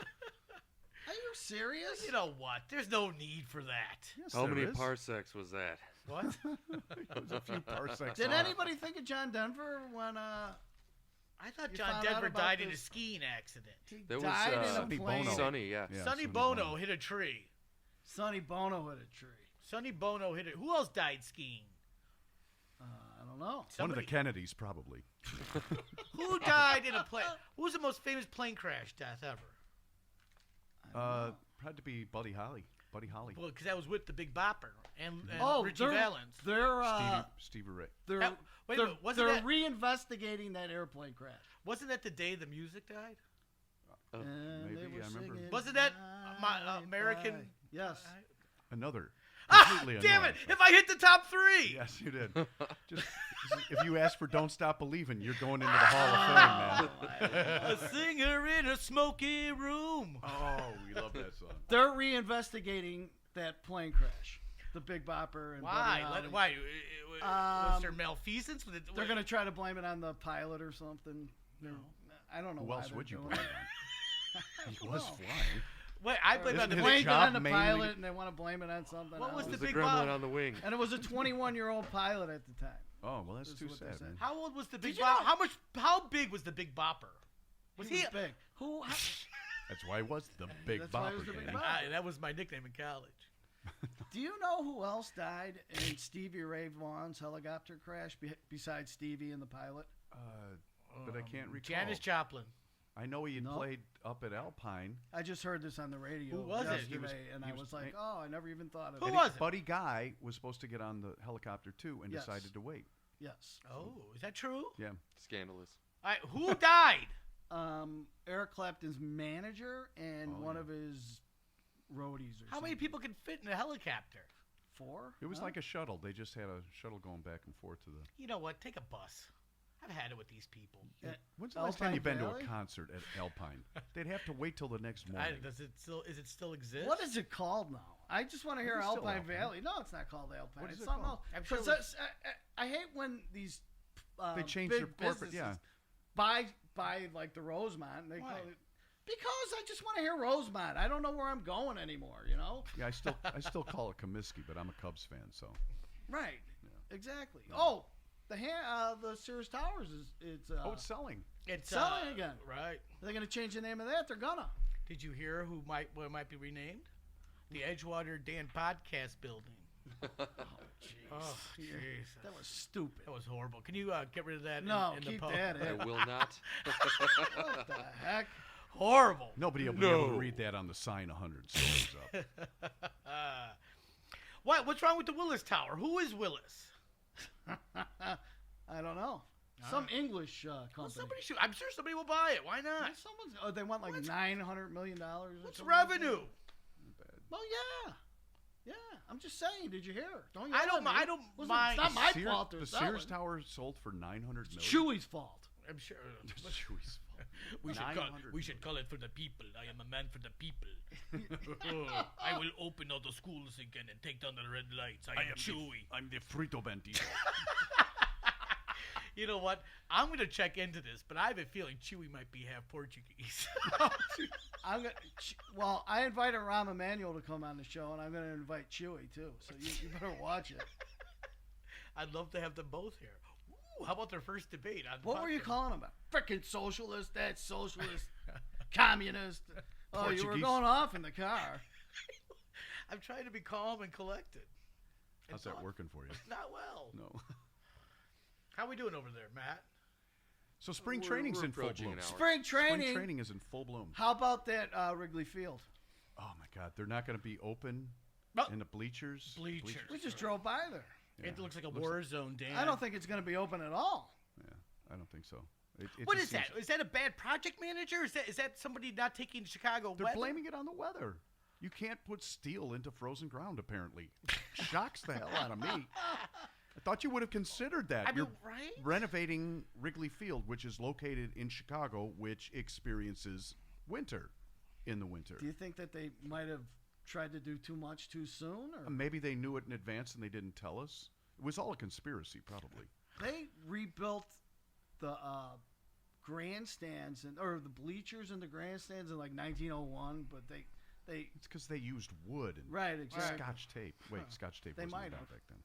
A: Are you serious?
B: You know what? There's no need for that.
C: Yes,
D: how
C: there
D: many
C: is.
D: parsecs was that?
B: What?
C: It was a few parsecs
A: Did
C: off.
A: anybody think of John Denver when
B: I thought
A: You
B: John
A: found out
B: Denver
A: about
B: died in a
A: this-
B: skiing accident.
A: he
D: There was,
A: died in a
C: Sonny
A: plane?
C: Bono.
D: Sonny, yeah.
C: Yeah,
B: Sonny
C: Sonny
B: Bono
C: Bono.
B: hit a tree.
A: Sonny Bono hit a tree.
B: Sonny Bono hit it. Who else died skiing?
A: I don't know.
C: One of the
B: Somebody-
C: Kennedys, probably.
B: Who died in a plane? Who was the most famous plane crash death ever?
C: Had to be Buddy Holly. Buddy Holly.
B: Well, because that was with the Big Bopper and
A: Oh,
B: Richie
A: they're
B: Valens.
C: Stevie Ray.
A: they're
B: That- wait a
A: they're,
B: minute, wasn't
A: they're
B: that-
A: reinvestigating that airplane crash.
B: Wasn't that the day the music died?
A: And
C: maybe,
A: they were
C: I remember.
A: singing
B: Wasn't that my
A: Bye,
B: American?
A: Bye. Yes.
C: Another.
B: Ah,
C: Completely
B: damn
C: annoying.
B: it! If I hit the top three.
C: Yes, you did. Just if you ask for "Don't Stop Believing," you're going into the Hall of Fame, man.
B: A singer in a smoky room.
C: Oh, we love that song.
A: They're reinvestigating that plane crash. The Big Bopper and
B: Why?
A: Buddy Holly.
B: Why? Was there
A: Um,
B: malfeasance?
A: They're going to try to blame it on the pilot or something. I don't know
C: Who
A: why
C: else
A: they're
C: would you
A: doing
C: blame
A: it.
C: it on? He was
A: know.
C: flying.
B: Wait, I blame it on
C: Isn't
B: the
C: his
A: Blamed
B: big.
A: it
C: job
A: on the
C: mainly-
A: pilot, and they want to blame it on something
B: What
A: else.
B: was
D: It was
B: the
D: the
B: Big
D: gremlin
B: Bob?
D: on the wing.
A: And it was a 21-year-old pilot at the time.
C: Oh well, that's
A: This
C: too
A: is what they
C: sad,
A: said.
C: man.
B: How old was the Big
A: you
B: Bopper?
A: know-
B: How big was the Big Bopper? Was he?
A: big? Who?
C: That's why it was the Big
A: That's why it was
C: Bopper.
A: the Big
C: Danny.
A: Bopper.
B: That was my nickname in college.
A: Do you know who else died in Stevie Ray Vaughan's helicopter crash besides Stevie and the pilot?
C: But I can't recall.
B: Janis Joplin.
C: I know he had
A: No.
C: played up at Alpine.
A: I just heard this on the radio
B: Who was it?
A: yesterday,
C: He was-
A: and
C: he
A: I
C: was-
A: was like, oh, I never even thought of
B: Who
A: it.
B: was it?
C: Buddy Guy was supposed to get on the helicopter too, and
A: Yes.
C: decided to wait.
A: Yes.
B: Oh, is that true?
C: Yeah.
D: Scandalous.
B: All right, who died?
A: Eric Clapton's manager and
C: Oh,
A: one
C: yeah.
A: of his roadies or
B: How many
A: something.
B: people can fit in a helicopter?
A: 4?
C: It was
A: Huh?
C: like a shuttle. They just had a shuttle going back and forth to the.
B: You know what? Take a bus. I've had it with these people.
A: Yeah.
C: When's the last time
A: Alpine
C: you've been to
A: Valley?
C: a concert at Alpine? They'd have to wait till the next morning.
B: Does it still exist?
A: What is it called now? I just want to hear
C: It's still
A: Alpine
C: Alpine.
A: Valley. No, it's not called Alpine.
C: What is
A: It's
C: it
A: something
C: called?
A: else.
B: I'm sure
A: 'Cause
B: it was-
A: I hate when these
C: They change
A: big
C: their corporate.
A: businesses
C: Yeah.
A: buy like the Rosemont. They
B: Why?
A: call it because I just want to hear Rosemont. I don't know where I'm going anymore. You know?
C: Yeah. I still call it Comiskey, but I'm a Cubs fan, so.
A: Right. Exactly. Oh, the Sears Towers it's
C: It's selling.
B: It's
A: selling again.
B: Right.
A: They're gonna change the name of that. They're gonna.
B: Did you hear what might be renamed? The Edgewaterdan Podcast Building. Oh, jeez.
A: That was stupid.
B: That was horrible. Can you get rid of that?
A: No,
B: in
A: keep
B: the
A: that
D: I
A: in.
D: will not.
A: What the heck?
B: Horrible.
C: Nobody will be able to
D: No.
C: read that on the sign 100 stores up.
B: What's wrong with the Willis Tower? Who is Willis?
A: I don't know. Some English
B: Well,
A: company.
B: I'm sure somebody will buy it. Why not?
A: They want like $900 million.
B: What's revenue?
A: Well, yeah. Yeah, I'm just saying. Did you hear? Don't you?
B: I don't mind.
A: It's not my fault. They're
C: The
A: selling.
C: Sears Tower sold for $900 million.
A: Chewy's fault.
B: I'm sure.
C: Chewy's fault.
B: We
C: $900
B: should call it for the people. I am a man for the people. I will open all the schools again and take down the red lights. I am Chewy.
C: I'm the Frito Bandito.
B: You know what? I'm going to check into this, but I have a feeling Chewy might be half Portuguese.
A: Well, I invited Rahm Emanuel to come on the show, and I'm going to invite Chewy too. So you better watch it.
B: I'd love to have them both here. Ooh, how about their first debate? On the
A: What were you
B: podcast?
A: calling him? Frickin' socialist, that socialist, communist. Oh, you were
C: Portuguese.
A: going off in the car.
B: I'm trying to be calm and collected.
C: How's that working for you?
B: Not well.
C: No.
B: How we doing over there, Matt?
C: So spring
D: We're-
C: training's
D: we're
C: in full
D: approaching
C: bloom.
D: an hour.
A: Spring training.
C: Spring training is in full bloom.
A: How about that Wrigley Field?
C: Oh my God, they're not going to be open
B: Oh.
C: in the bleachers.
B: Bleachers.
A: We just drove by there.
C: Yeah.
B: It looks like a
C: Looks
B: war zone, Dan.
A: I don't think it's going to be open at all.
C: Yeah, I don't think so.
B: What
C: just
B: is that?
C: seems-
B: Is that a bad project manager? Is that somebody not taking Chicago
C: They're
B: weather?
C: blaming it on the weather. You can't put steel into frozen ground, apparently. Shocks the hell out of me. I thought you would have considered that.
B: I mean,
C: You're
B: right?
C: renovating Wrigley Field, which is located in Chicago, which experiences winter in the winter.
A: Do you think that they might have tried to do too much too soon? Or
C: Maybe they knew it in advance and they didn't tell us. It was all a conspiracy, probably.
A: they rebuilt the grandstands or the bleachers and the grandstands in like 1901, but they
C: It's because they used wood and
A: right exactly.
C: Scotch tape. Wait,
A: Huh.
C: Scotch tape
A: They
C: wasn't
A: might
C: around
A: have.
C: back then.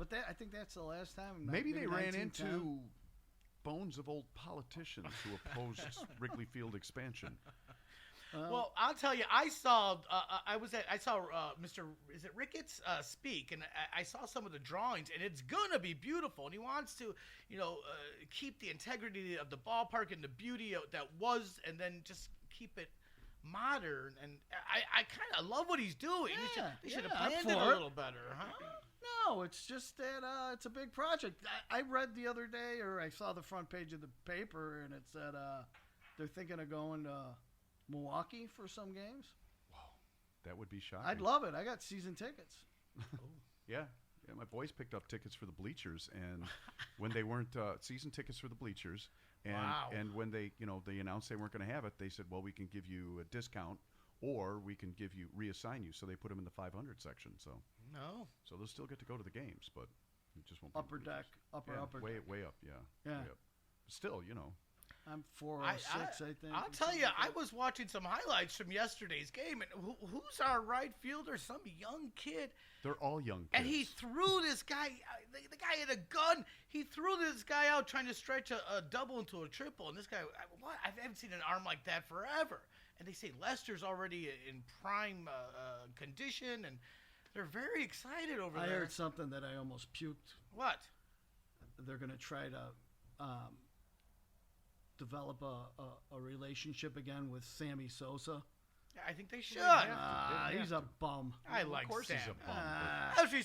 A: But I think that's the last time.
C: Maybe they ran
A: 1910.
C: into bones of old politicians who opposed Wrigley Field expansion.
B: Well, I'll tell you, I saw Mr. Is it Ricketts speak, and I saw some of the drawings, and it's gonna be beautiful. And he wants to, keep the integrity of the ballpark and the beauty that was, and then just keep it modern. And I kind of love what he's doing.
A: Yeah,
B: They should have
A: I'm
B: planned it a
A: for it.
B: little better, huh?
A: No, it's just that it's a big project. I read the other day, or I saw the front page of the paper, and it said they're thinking of going to Milwaukee for some games.
C: That would be shocking.
A: I'd love it. I got season tickets.
C: Yeah, my boys picked up tickets for the bleachers, and when they weren't season tickets for the bleachers, and
B: Wow.
C: and when they they announced they weren't going to have it, they said, well, we can give you a discount, or we can reassign you. So they put them in the 500 section. So they'll still get to go to the games, but it just won't be
A: Upper
C: bleachers.
A: deck, upper
C: way
A: deck.
C: way up, yeah.
A: Yeah.
C: Way up. Still,
A: I'm 406, I think.
B: I'll
A: or
B: tell
A: something
B: you,
A: like
B: I
A: that.
B: was watching some highlights from yesterday's game, and who's our right fielder? Some young kid.
C: They're all young kids.
B: And he threw this guy. The guy had a gun. He threw this guy out trying to stretch a double into a triple. And this guy, I haven't seen an arm like that forever. And they say Lester's already in prime condition, and they're very excited over
A: I
B: there.
A: heard something that I almost puked.
B: What?
A: They're going to try to develop a relationship again with Sammy Sosa.
B: I think they should.
C: They
A: He's
C: have
A: a bum.
B: I
C: Of
B: like
C: course
B: Sam.
C: he's a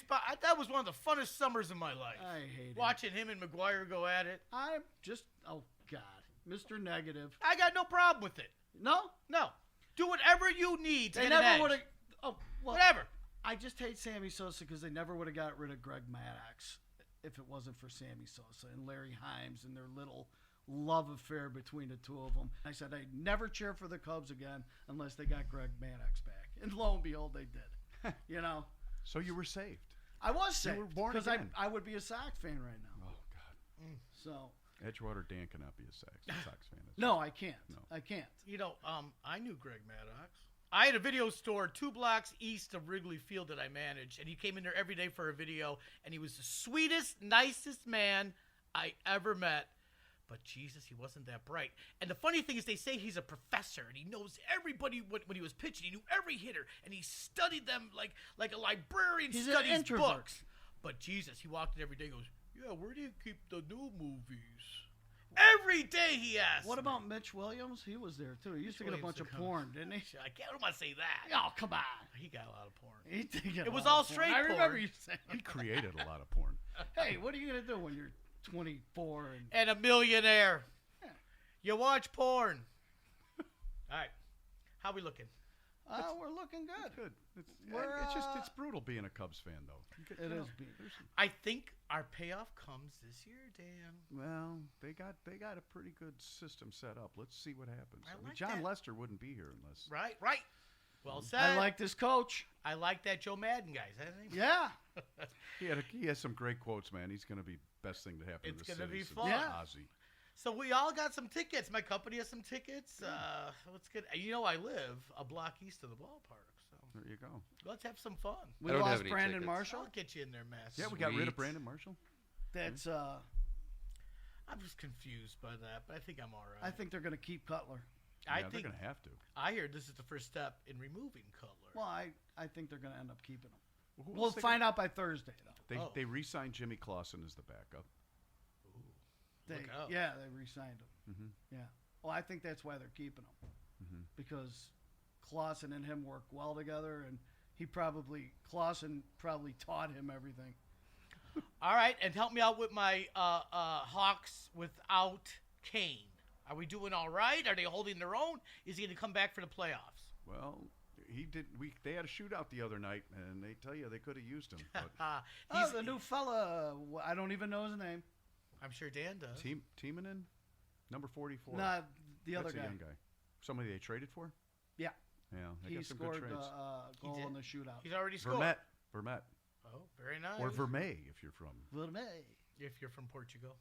C: bum.
B: That was one of the funnest summers of my life.
A: I hate it.
B: Watching him and McGuire go at it.
A: I'm just, oh God, Mr. Negative.
B: I got no problem with it.
A: No,
B: No. Do whatever you need to
A: they
B: get an
A: never
B: edge.
A: would have. Oh, well,
B: Whatever.
A: I just hate Sammy Sosa because they never would have got rid of Greg Maddox if it wasn't for Sammy Sosa and Larry Himes and their little love affair between the two of them. I said I'd never cheer for the Cubs again unless they got Greg Maddox back, and lo and behold, they did.
C: So you were saved.
A: I was
C: You
A: saved
C: were born
A: because
C: again.
A: I would be a Sox fan right now.
C: Oh God.
A: So
C: Edgewaterdan cannot be a Sox fan.
A: no, I can't.
C: No.
A: I can't.
B: I knew Greg Maddox. I had a video store 2 blocks east of Wrigley Field that I managed, and he came in there every day for a video, and he was the sweetest, nicest man I ever met. But Jesus, he wasn't that bright. And the funny thing is they say he's a professor, and he knows everybody when he was pitching. He knew every hitter, and he studied them like a librarian
A: He's an
B: studies
A: introvert.
B: books. But Jesus, he walked in every day and goes, yeah, where do you keep the new movies? Every day he asked.
A: What about Mitch Williams? He was there too. He used to get a bunch of porn, didn't he?
B: I don't want to say that.
A: Oh, come on.
B: He got a lot of porn.
A: He did get
B: It
A: a
B: was
A: lot
B: all
A: of porn.
B: straight
A: I remember
B: porn.
A: you saying.
C: He created a lot of porn.
A: Hey, what are you gonna do when you're 24 and
B: And a millionaire.
A: Yeah.
B: You watch porn. All right. How we looking?
A: we're looking good.
C: Good.
A: We're,
C: It's brutal being a Cubs fan, though.
A: It is.
B: I think our payoff comes this year, Dan.
C: Well, they got a pretty good system set up. Let's see what happens.
B: I like
C: John
B: that.
C: Lester wouldn't be here unless.
B: Right. Well said.
A: I like this coach.
B: I like that Joe Madden guy. Is that his name?
A: Yeah.
C: He has some great quotes, man. He's going to be best thing to happen.
B: It's
C: to the
B: gonna
C: city
B: be
C: since
B: fun.
A: Yeah.
C: Ozzie.
B: So we all got some tickets. My company has some tickets. Let's get. I live a block east of the ballpark, so
C: There you go.
B: let's have some fun.
A: We
D: I don't have
A: lost
D: any
A: Brandon
D: tickets.
A: Marshall.
B: I'll get you in there, Mass.
C: Yeah, we got rid of
D: Sweet.
C: Brandon Marshall.
A: That's.
B: I'm just confused by that, but I think I'm all right.
A: I think they're gonna keep Cutler.
B: I
C: They're
B: think
C: going to have to.
B: I hear this is the first step in removing Cutler.
A: Well, I think they're gonna end up keeping him.
C: Who
A: We'll
C: else they
A: find out by Thursday, though.
C: They re-signed Jimmy Clausen as the backup.
A: They,
B: Look out.
A: yeah, they re-signed him.
C: Mhm.
A: Yeah. Well, I think that's why they're keeping him because Clausen and him work well together, and Clausen probably taught him everything.
B: All right, and help me out with my Hawks without Kane. Are we doing all right? Are they holding their own? Is he going to come back for the playoffs?
C: Well, he did. They had a shootout the other night, and they tell you they could have used him. But
A: Oh, the new fella, I don't even know his name.
B: I'm sure Dan does.
C: Tiemann, number 44.
A: Nah, the
C: That's
A: other
C: a
A: guy.
C: young guy. Somebody they traded for.
A: Yeah.
C: Yeah, they
A: He
C: got some good
A: scored
C: trades.
A: a goal
B: did?
A: in the shootout.
B: He's already scored.
C: Vermette,
B: Oh, very nice.
C: or Vermey if you're from.
B: if you're from Portugal.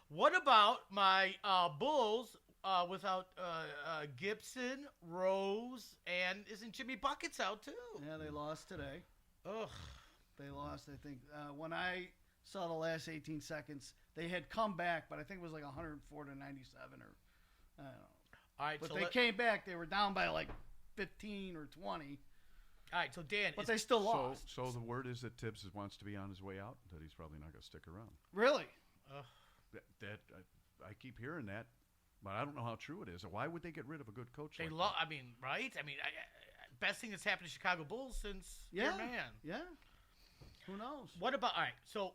B: What about my Bulls without Gibson, Rose, and isn't Jimmy Buckets out too?
A: Yeah, they lost today.
B: Ugh.
A: They lost, I think. When I saw the last 18 seconds. They had come back, but I think it was like 104 to 97 or I don't know.
B: All right,
A: But
B: so
A: they came back. They were down by like 15 or 20.
B: All right, so Dan,
A: But they still lost.
C: So the word is that Tibbs wants to be on his way out, that he's probably not going to stick around.
A: Really?
C: I keep hearing that, but I don't know how true it is. Why would they get rid of a good coach?
B: they
C: like
B: love.
C: that?
B: I mean, right? I mean, best thing that's happened to Chicago Bulls since
A: Yeah.
B: your man.
A: Yeah. Who knows?
B: What about all right? So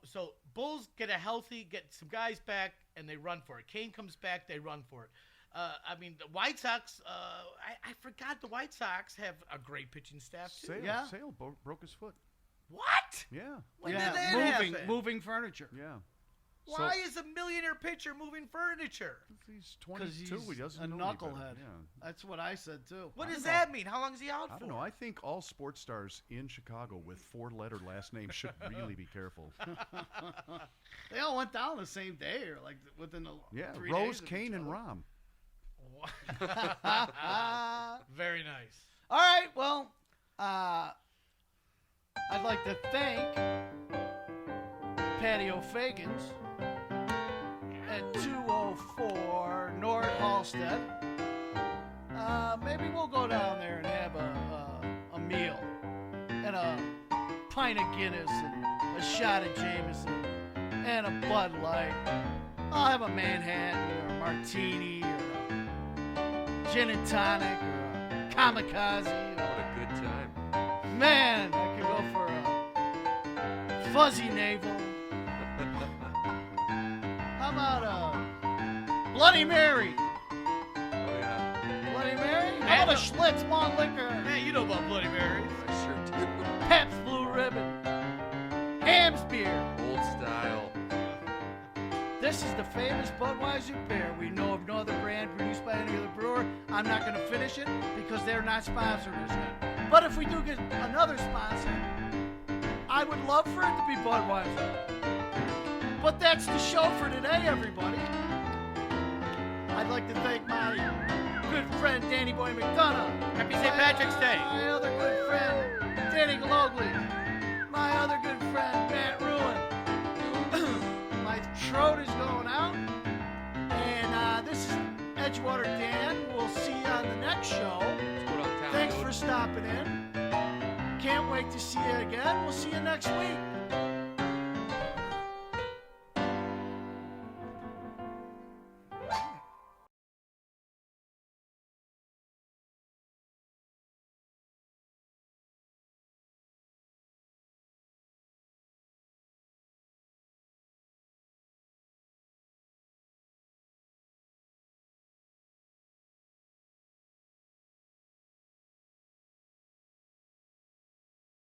B: Bulls get some guys back, and they run for it. Kane comes back, they run for it. I mean, the White Sox. I forgot the White Sox have a great pitching staff too.
C: Sale broke his foot.
B: What?
C: Yeah.
B: When
A: yeah,
B: did that happen?
A: moving furniture.
C: Yeah.
B: Why is a millionaire pitcher moving furniture?
C: He's
A: Because
C: 22.
A: he's
C: he doesn't
A: a
C: know any better.
A: knucklehead.
C: Yeah.
A: That's what I said too.
B: What
C: I
B: does
C: don't
B: that mean? How long is he out for?
C: I don't know. I think all sports stars in Chicago with 4-letter last names should really be careful.
A: They all went down the same day, or like within the 3
C: Rose,
A: days of
C: Kane,
A: each
C: and
A: other.
C: Rom.
B: Very nice.
A: All right, well, I'd like to thank Patio Fagans at 204 North Halstead. Maybe we'll go down there and have a meal and a pint of Guinness and a shot of Jameson and a Bud Light. I'll have a Manhattan or a martini or a gin and tonic or a kamikaze.
D: What a good time.
A: Man, I could go for a fuzzy navel. How about a Bloody Mary?
D: Oh, yeah.
A: Bloody Mary? How about a Schlitz malt liquor?
B: Man, you know about Bloody Marys.
D: I sure do.
A: Pabst Blue Ribbon. Ham's beer.
D: Old style.
A: This is the famous Budweiser beer. We know of no other brand produced by any other brewer. I'm not going to finish it because they're not sponsoring us yet. But if we do get another sponsor, I would love for it to be Budweiser. But that's the show for today, everybody. I'd like to thank my good friend Dannyboy McDonough.
B: Happy St. Patrick's Day.
A: My other good friend Danny Glogly. My other good friend Matt Ruin. My throat is going out. And this is Edgewaterdan. We'll see you on the next show.
D: Let's go downtown.
A: Thanks for stopping in. Can't wait to see you again. We'll see you next week.